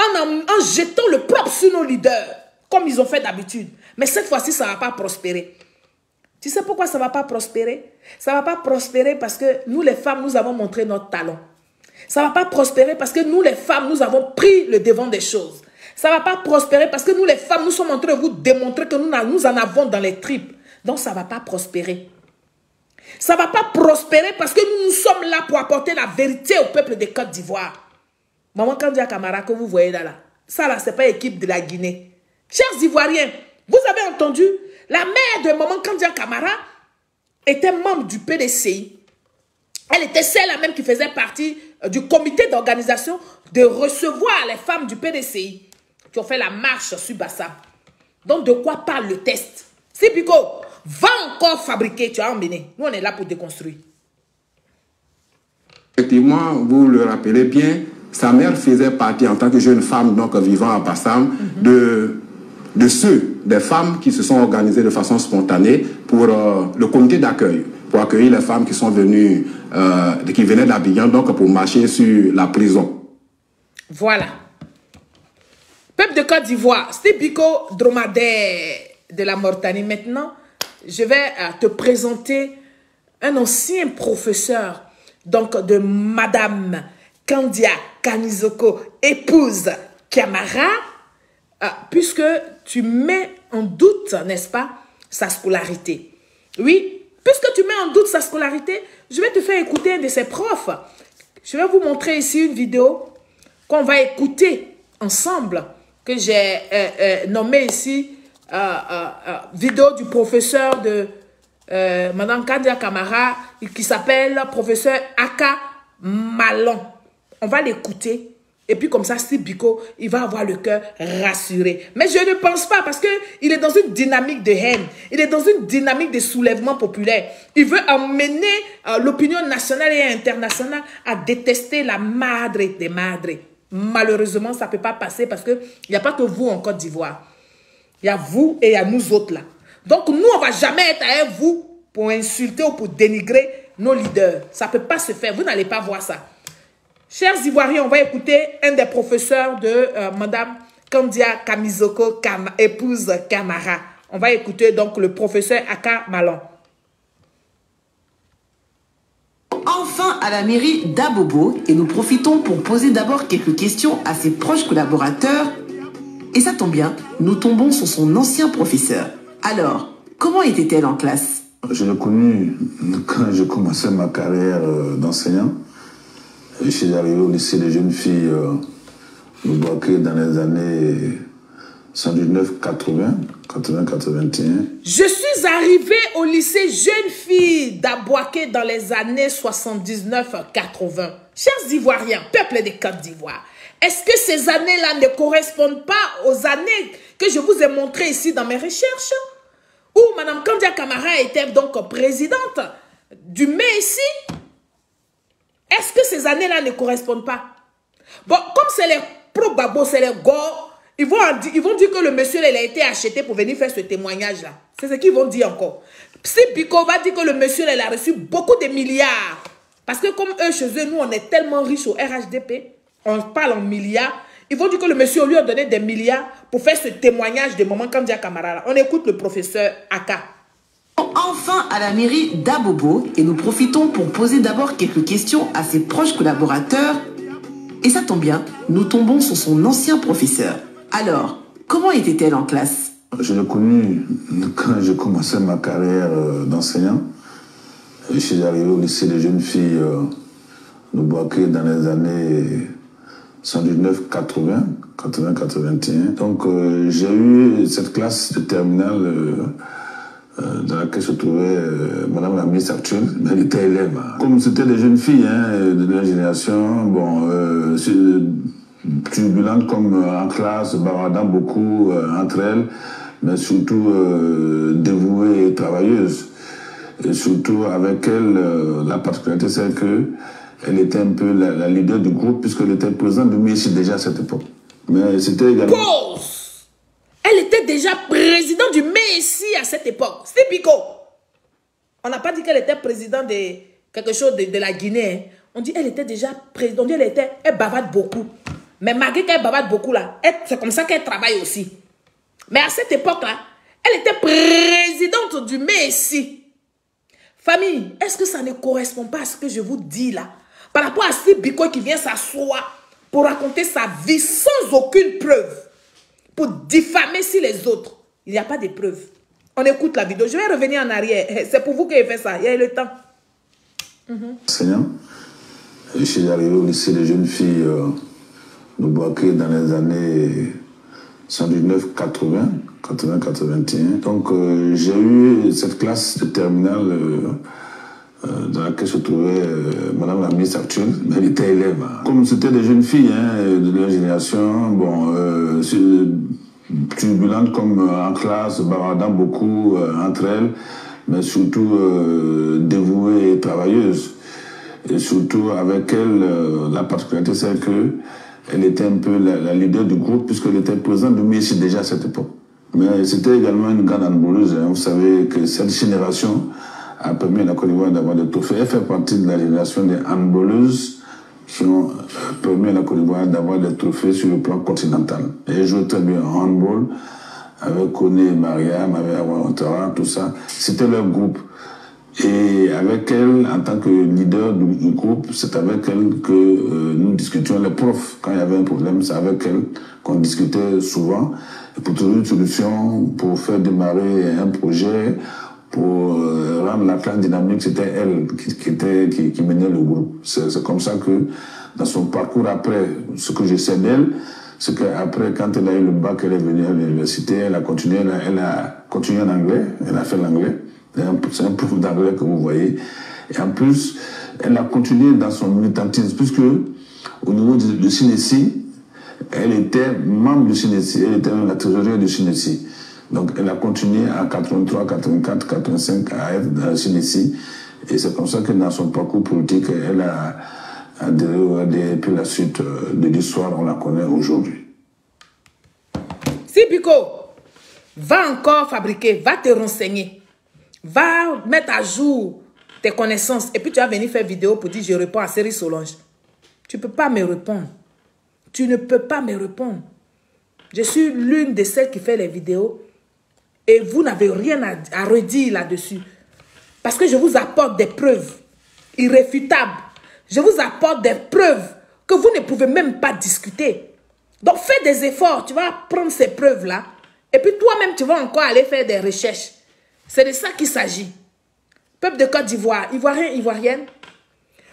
En jetant le propre sur nos leaders, comme ils ont fait d'habitude. Mais cette fois-ci, ça ne va pas prospérer. Tu sais pourquoi ça ne va pas prospérer? Ça ne va pas prospérer parce que nous, les femmes, nous avons montré notre talent. Ça ne va pas prospérer parce que nous, les femmes, nous avons pris le devant des choses. Ça ne va pas prospérer parce que nous, les femmes, nous sommes en train de vous démontrer que nous en avons dans les tripes. Donc, ça ne va pas prospérer. Ça ne va pas prospérer parce que nous sommes là pour apporter la vérité au peuple de Côte d'Ivoire. Maman Kandia Camara, que vous voyez là, ça là, ce n'est pas l'équipe de la Guinée. Chers Ivoiriens, vous avez entendu, la mère de Maman Kandia Camara était membre du PDCI. Elle était celle même qui faisait partie du comité d'organisation de recevoir les femmes du PDCI qui ont fait la marche sur Bassam. Donc, de quoi parle le test? C'est Pico, va encore fabriquer, tu as emmené. Nous, on est là pour déconstruire. Effectivement, vous le rappelez bien, sa mère faisait partie, en tant que jeune femme donc, vivant à Bassam, des femmes qui se sont organisées de façon spontanée pour le comité d'accueil, pour accueillir les femmes qui sont venues, qui venaient d'Abidjan, donc pour marcher sur la prison. Voilà. Peuple de Côte d'Ivoire, c'était Biko Dromadaire de la Mauritanie. Maintenant, je vais te présenter un ancien professeur donc de Madame Kandia Kanizoko, épouse Camara, puisque tu mets en doute, n'est-ce pas, sa scolarité. Oui, puisque tu mets en doute sa scolarité, je vais te faire écouter un de ses profs. Je vais vous montrer ici une vidéo qu'on va écouter ensemble, que j'ai nommée ici vidéo du professeur de Madame Kandia Camara qui s'appelle professeur Aka Malon. On va l'écouter et puis comme ça, Steve Biko, il va avoir le cœur rassuré. Mais je ne pense pas parce qu'il est dans une dynamique de haine. Il est dans une dynamique de soulèvement populaire. Il veut emmener l'opinion nationale et internationale à détester la madre des madres. Malheureusement, ça ne peut pas passer parce qu'il n'y a pas que vous en Côte d'Ivoire. Il y a vous et il y a nous autres là. Donc nous, on ne va jamais être à un vous pour insulter ou pour dénigrer nos leaders. Ça ne peut pas se faire. Vous n'allez pas voir ça. Chers Ivoiriens, on va écouter un des professeurs de Madame Kandia Kamizoko, épouse Camara. On va écouter donc le professeur Aka Malon. Enfin à la mairie d'Abobo et nous profitons pour poser d'abord quelques questions à ses proches collaborateurs. Et ça tombe bien, nous tombons sur son ancien professeur. Alors, comment était-elle en classe? Je l'ai connue quand je commençais ma carrière d'enseignant. Je suis arrivé au lycée des jeunes filles de Boaké dans les années 79-80, 80-81. Je suis arrivé au lycée jeune fille d'Abouaké dans les années 79-80. Chers Ivoiriens, peuple des Côte d'Ivoire, est-ce que ces années-là ne correspondent pas aux années que je vous ai montrées ici dans mes recherches? Où Mme Kandia Camara était donc présidente du MESI? Est-ce que ces années-là ne correspondent pas? Bon, comme c'est les pro-babos, c'est les gars, ils vont dire que le monsieur il a été acheté pour venir faire ce témoignage-là. C'est ce qu'ils vont dire encore. Si Pico va dire que le monsieur il a reçu beaucoup de milliards. Parce que comme eux, chez eux, nous, on est tellement riches au RHDP, on parle en milliards. Ils vont dire que le monsieur lui a donné des milliards pour faire ce témoignage de Maman Kandia Camara. On écoute le professeur Aka. Enfin à la mairie d'Abobo et nous profitons pour poser d'abord quelques questions à ses proches collaborateurs. Et ça tombe bien, nous tombons sur son ancien professeur. Alors, comment était-elle en classe? Je l'ai connue quand je commençais ma carrière d'enseignant. Je suis arrivé au lycée des jeunes filles de Boaké dans les années 79-80, 80-81. Donc j'ai eu cette classe de terminale dans laquelle se trouvait Madame la ministre actuelle, mais elle était élève. Comme c'était des jeunes filles de la génération, bon, turbulentes comme en classe, bavardant beaucoup entre elles, mais surtout dévouées et travailleuses. Et surtout avec elle, la particularité c'est qu'elle était un peu la leader du groupe puisqu'elle était présidente du MESI déjà à cette époque. Mais c'était également... Pause! Elle était déjà présidente du MESI à cette époque. C'est Pico. On n'a pas dit qu'elle était présidente de quelque chose de la Guinée. Hein. On dit qu'elle était déjà présidente. On dit elle bavarde beaucoup. Mais malgré qu'elle bavarde beaucoup, là, c'est comme ça qu'elle travaille aussi. Mais à cette époque-là, elle était présidente du MESI. Famille, est-ce que ça ne correspond pas à ce que je vous dis là? Par rapport à ce Biko qui vient s'asseoir pour raconter sa vie sans aucune preuve, pour diffamer si les autres. Il n'y a pas de preuves. On écoute la vidéo. Je vais revenir en arrière. C'est pour vous qu'il fait ça. Il y a eu le temps. Enseignant. Je suis arrivé au lycée des jeunes filles de Boaké dans les années 79-80, 80-81. Donc j'ai eu cette classe de terminale dans laquelle se trouvait Madame la ministre actuelle, mais elle était élève. Comme c'était des jeunes filles de la génération, bon, turbulentes comme en classe, bavardant beaucoup entre elles, mais surtout dévouées et travailleuses. Et surtout avec elle, la particularité c'est qu'elle était un peu la leader du groupe puisqu'elle était présidente du MESI déjà à cette époque. Mais c'était également une grande handballeuse. Vous savez que cette génération a permis à la Côte d'Ivoire d'avoir des trophées. Elle fait partie de la génération des handballeuses qui ont permis à la Côte d'Ivoire d'avoir des trophées sur le plan continental. Et elle jouait très bien en handball avec Koné et Mariam, avec Awa Ouattara, tout ça. C'était leur groupe. Et avec elle, en tant que leader du groupe, c'est avec elle que nous discutions, les profs. Quand il y avait un problème, c'est avec elle qu'on discutait souvent. Et pour trouver une solution, pour faire démarrer un projet, pour rendre la classe dynamique, c'était elle qui menait le groupe. C'est comme ça que, dans son parcours après, ce que je sais d'elle, c'est qu'après, quand elle a eu le bac, elle est venue à l'université, elle a continué en anglais, elle a fait l'anglais. C'est un prof d'anglais que vous voyez. Et en plus, elle a continué dans son militantisme, puisque au niveau du CNESI, elle était membre du CNESI, elle était dans la trésorerie du CNESI. Donc elle a continué en 83, 84, 85 à être dans le CNESI. Et c'est comme ça que dans son parcours politique, elle a adhéré au AD, et puis la suite de l'histoire, on la connaît aujourd'hui. Si Pico, Va encore fabriquer, va te renseigner. Va mettre à jour tes connaissances. Et puis tu vas venir faire vidéo pour dire je réponds à Série Solange. Tu ne peux pas me répondre. Tu ne peux pas me répondre. Je suis l'une de celles qui fait les vidéos. Et vous n'avez rien à redire là-dessus. Parce que je vous apporte des preuves irréfutables. Je vous apporte des preuves que vous ne pouvez même pas discuter. Donc fais des efforts. Tu vas prendre ces preuves-là. Et puis toi-même, tu vas encore aller faire des recherches. C'est de ça qu'il s'agit. Peuple de Côte d'Ivoire, Ivoirien, Ivoirienne.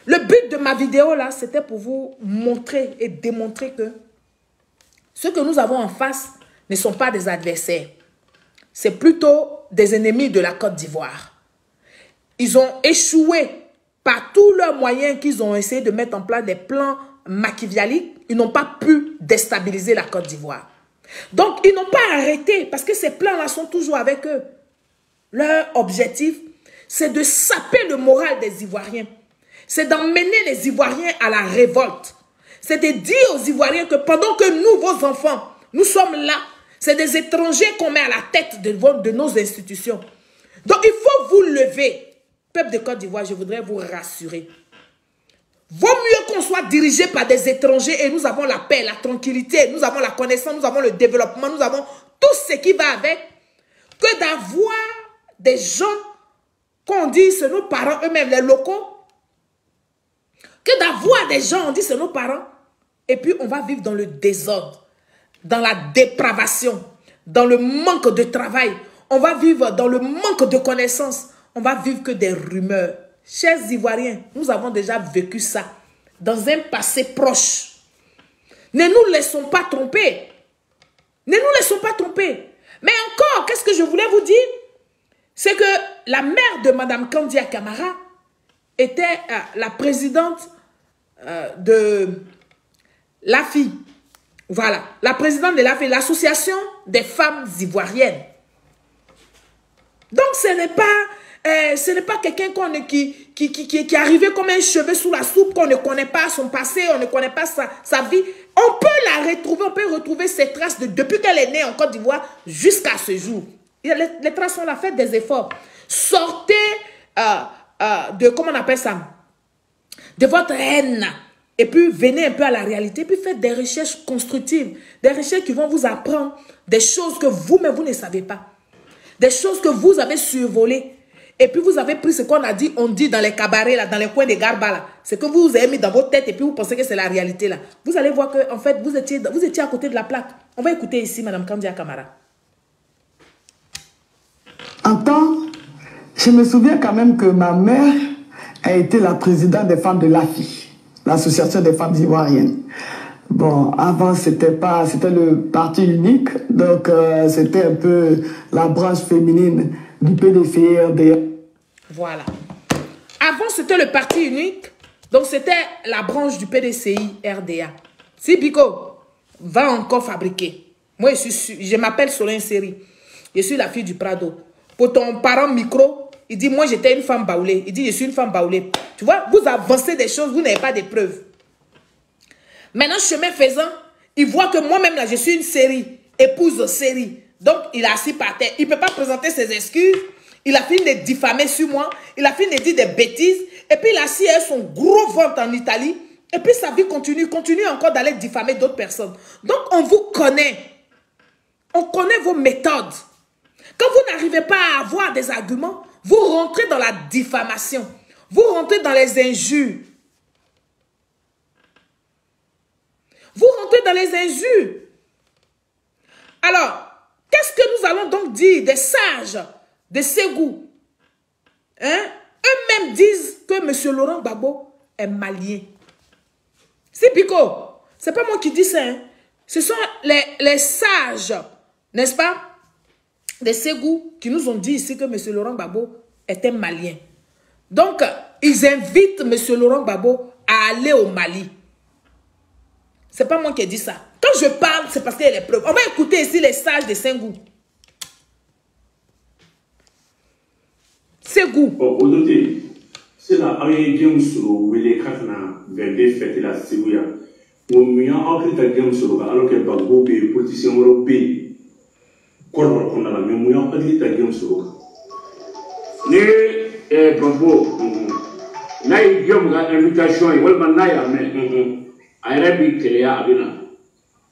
Le but de ma vidéo là, c'était pour vous montrer et démontrer que ceux que nous avons en face ne sont pas des adversaires. C'est plutôt des ennemis de la Côte d'Ivoire. Ils ont échoué par tous leurs moyens qu'ils ont essayé de mettre en place des plans machiavéliques. Ils n'ont pas pu déstabiliser la Côte d'Ivoire. Donc, ils n'ont pas arrêté parce que ces plans-là sont toujours avec eux. Leur objectif, c'est de saper le moral des Ivoiriens. C'est d'emmener les Ivoiriens à la révolte. C'est de dire aux Ivoiriens que pendant que nous, vos enfants, nous sommes là, c'est des étrangers qu'on met à la tête de nos institutions. Donc, il faut vous lever. Peuple de Côte d'Ivoire, je voudrais vous rassurer. Vaut mieux qu'on soit dirigé par des étrangers et nous avons la paix, la tranquillité, nous avons la connaissance, nous avons le développement, nous avons tout ce qui va avec, que d'avoir des gens qu'on dit c'est nos parents eux-mêmes, les locaux, que d'avoir des gens, on dit c'est nos parents, et puis on va vivre dans le désordre, dans la dépravation, dans le manque de travail, on va vivre dans le manque de connaissances, on va vivre que des rumeurs. Chers Ivoiriens, nous avons déjà vécu ça dans un passé proche. Ne nous laissons pas tromper. Ne nous laissons pas tromper. Mais encore, qu'est-ce que je voulais vous dire? C'est que la mère de Mme Kandia Camara était la présidente de l'AFI. Voilà, la présidente de l'AFI, l'association des femmes ivoiriennes. Donc ce n'est pas quelqu'un qui est arrivé comme un cheveu sous la soupe, qu'on ne connaît pas son passé, on ne connaît pas sa vie. On peut la retrouver, on peut retrouver ses traces depuis qu'elle est née en Côte d'Ivoire jusqu'à ce jour. Les traces sont là, faites des efforts. Sortez de, comment on appelle ça, de votre haine. Et puis venez un peu à la réalité, puis faites des recherches constructives. Des recherches qui vont vous apprendre des choses que vous-même, vous ne savez pas. Des choses que vous avez survolées. Et puis vous avez pris ce qu'on a dit, on dit dans les cabarets, là, dans les coins des garbas, là. Ce que vous avez mis dans votre tête et puis vous pensez que c'est la réalité, là. Vous allez voir que, en fait, vous étiez à côté de la plaque. On va écouter ici Mme Kandia Camara. En temps, je me souviens quand même que ma mère a été la présidente des femmes de l'AFI, l'association des femmes ivoiriennes. Bon, avant, c'était le parti unique, donc c'était un peu la branche féminine du PDCI-RDA. Voilà. Avant, c'était le parti unique, donc c'était la branche du PDCI-RDA. Si Biko va encore fabriquer. Moi, je m'appelle Solène Série. Je suis la fille du Prado. Pour ton parent micro, il dit, moi, j'étais une femme baoulée. Il dit, je suis une femme baoulée. Tu vois, vous avancez des choses, vous n'avez pas de preuves. Maintenant, chemin faisant, il voit que moi-même, là, je suis une série, épouse série. Donc, il est assis par terre. Il ne peut pas présenter ses excuses. Il a fini de diffamer sur moi. Il a fini de dire des bêtises. Et puis, il a assis avec son gros ventre en Italie. Et puis, sa vie continue encore d'aller diffamer d'autres personnes. Donc, on vous connaît. On connaît vos méthodes. Quand vous n'arrivez pas à avoir des arguments, vous rentrez dans la diffamation. Vous rentrez dans les injures. Vous rentrez dans les injures. Alors, qu'est-ce que nous allons donc dire des sages de Ségou? Hein? Eux-mêmes disent que M. Laurent Gbagbo est malien. C'est Pico. Ce n'est pas moi qui dis ça. Hein? Ce sont les sages, n'est-ce pas, de Ségou qui nous ont dit ici que M. Laurent Gbagbo était malien. Donc, ils invitent M. Laurent Gbagbo à aller au Mali. Ce n'est pas moi qui ai dit ça. Quand je parle, c'est parce qu'il y a les preuves. On va écouter ici les sages de Ségou. Ségou. Aujourd'hui, c'est la game sur les Katana, les fêtes la Ségou. On a en fait la game sur alors que Gbagbo est politicien européen. Korban qu'on a la même moyen, on dit que tu as ne Bambo n'a eu une invitation et voilà n'a mais Arabique il y a bien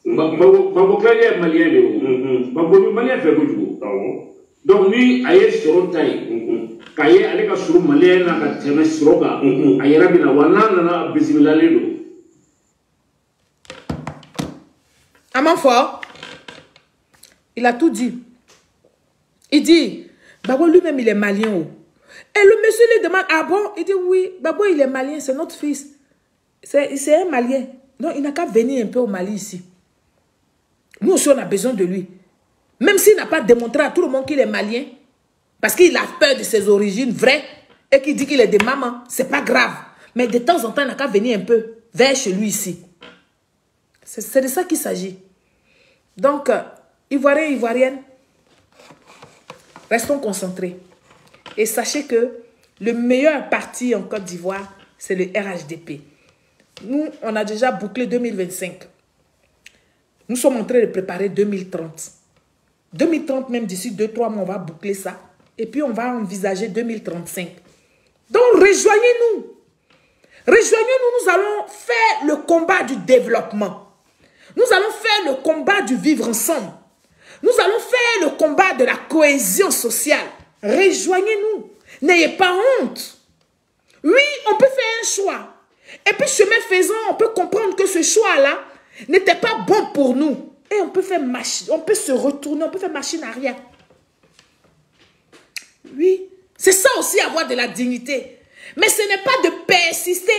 Bambo est malien de Bambo malien fait beaucoup donc lui aye sur taille kaye avec sur malien na ka sroga Arabique na wana na bismillah ledo Amanfort, il a tout dit. Il dit, Babo lui-même il est malien. Oh. Et le monsieur lui demande, ah bon? Il dit oui, Babo il est malien, c'est notre fils. C'est un malien. Donc il n'a qu'à venir un peu au Mali ici. Nous aussi on a besoin de lui. Même s'il n'a pas démontré à tout le monde qu'il est malien, parce qu'il a peur de ses origines vraies, et qu'il dit qu'il est de maman, c'est pas grave. Mais de temps en temps il n'a qu'à venir un peu vers chez lui ici. C'est de ça qu'il s'agit. Donc, Ivoiriens, Ivoiriennes, restons concentrés. Et sachez que le meilleur parti en Côte d'Ivoire, c'est le RHDP. Nous, on a déjà bouclé 2025. Nous sommes en train de préparer 2030. 2030, même d'ici 2-3 mois, on va boucler ça. Et puis, on va envisager 2035. Donc, rejoignez-nous. Rejoignez-nous, nous allons faire le combat du développement. Nous allons faire le combat du vivre ensemble. Nous allons faire le combat de la cohésion sociale. Rejoignez-nous. N'ayez pas honte. Oui, on peut faire un choix. Et puis, chemin faisant, on peut comprendre que ce choix-là n'était pas bon pour nous. Et on peut faire machine, on peut se retourner, on peut faire machine arrière. Oui, c'est ça aussi avoir de la dignité. Mais ce n'est pas de persister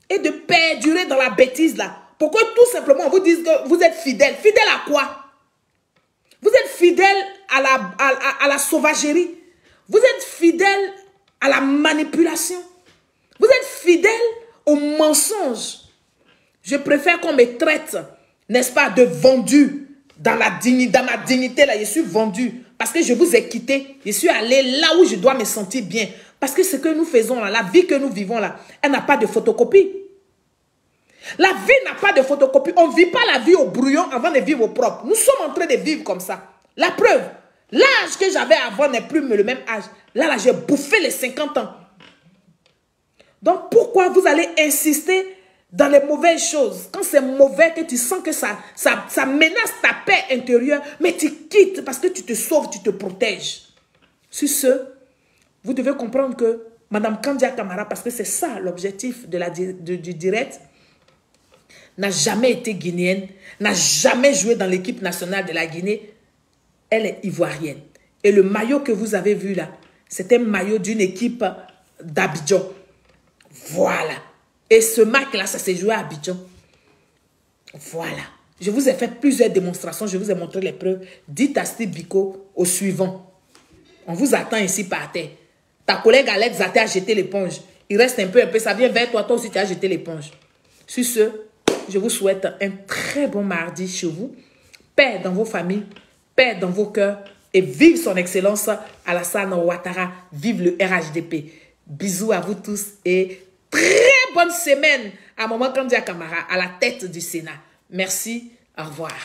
et de perdurer dans la bêtise là. Pourquoi tout simplement on vous dise que vous êtes fidèle. Fidèle à quoi? Vous êtes fidèle à la sauvagerie. Vous êtes fidèle à la manipulation. Vous êtes fidèle au mensonge. Je préfère qu'on me traite, n'est-ce pas, de vendu dans ma dignité là. Je suis vendu parce que je vous ai quitté. Je suis allé là où je dois me sentir bien. Parce que ce que nous faisons là, la vie que nous vivons là, elle n'a pas de photocopie. La vie n'a pas de photocopie. On ne vit pas la vie au brouillon avant de vivre au propre. Nous sommes en train de vivre comme ça. La preuve, l'âge que j'avais avant n'est plus le même âge. Là, j'ai bouffé les 50 ans. Donc, pourquoi vous allez insister dans les mauvaises choses? Quand c'est mauvais, que tu sens que ça menace ta paix intérieure, mais tu quittes parce que tu te sauves, tu te protèges. Sur ce, vous devez comprendre que Mme Kandia Camara, parce que c'est ça l'objectif du direct, n'a jamais été guinéenne, n'a jamais joué dans l'équipe nationale de la Guinée. Elle est ivoirienne. Et le maillot que vous avez vu là, c'est un maillot d'une équipe d'Abidjan. Voilà. Et ce match-là, ça s'est joué à Abidjan. Voilà. Je vous ai fait plusieurs démonstrations, je vous ai montré les preuves. Dites à Steve Biko au suivant. On vous attend ici par terre. Ta collègue Alex Zaté a jeté l'éponge. Il reste un peu, ça vient vers toi, toi aussi tu as jeté l'éponge. Sur ce, je vous souhaite un très bon mardi chez vous. Paix dans vos familles, paix dans vos cœurs et vive son excellence Alassane Ouattara. Vive le RHDP. Bisous à vous tous et très bonne semaine à Maman Kandia Camara à la tête du Sénat. Merci, au revoir.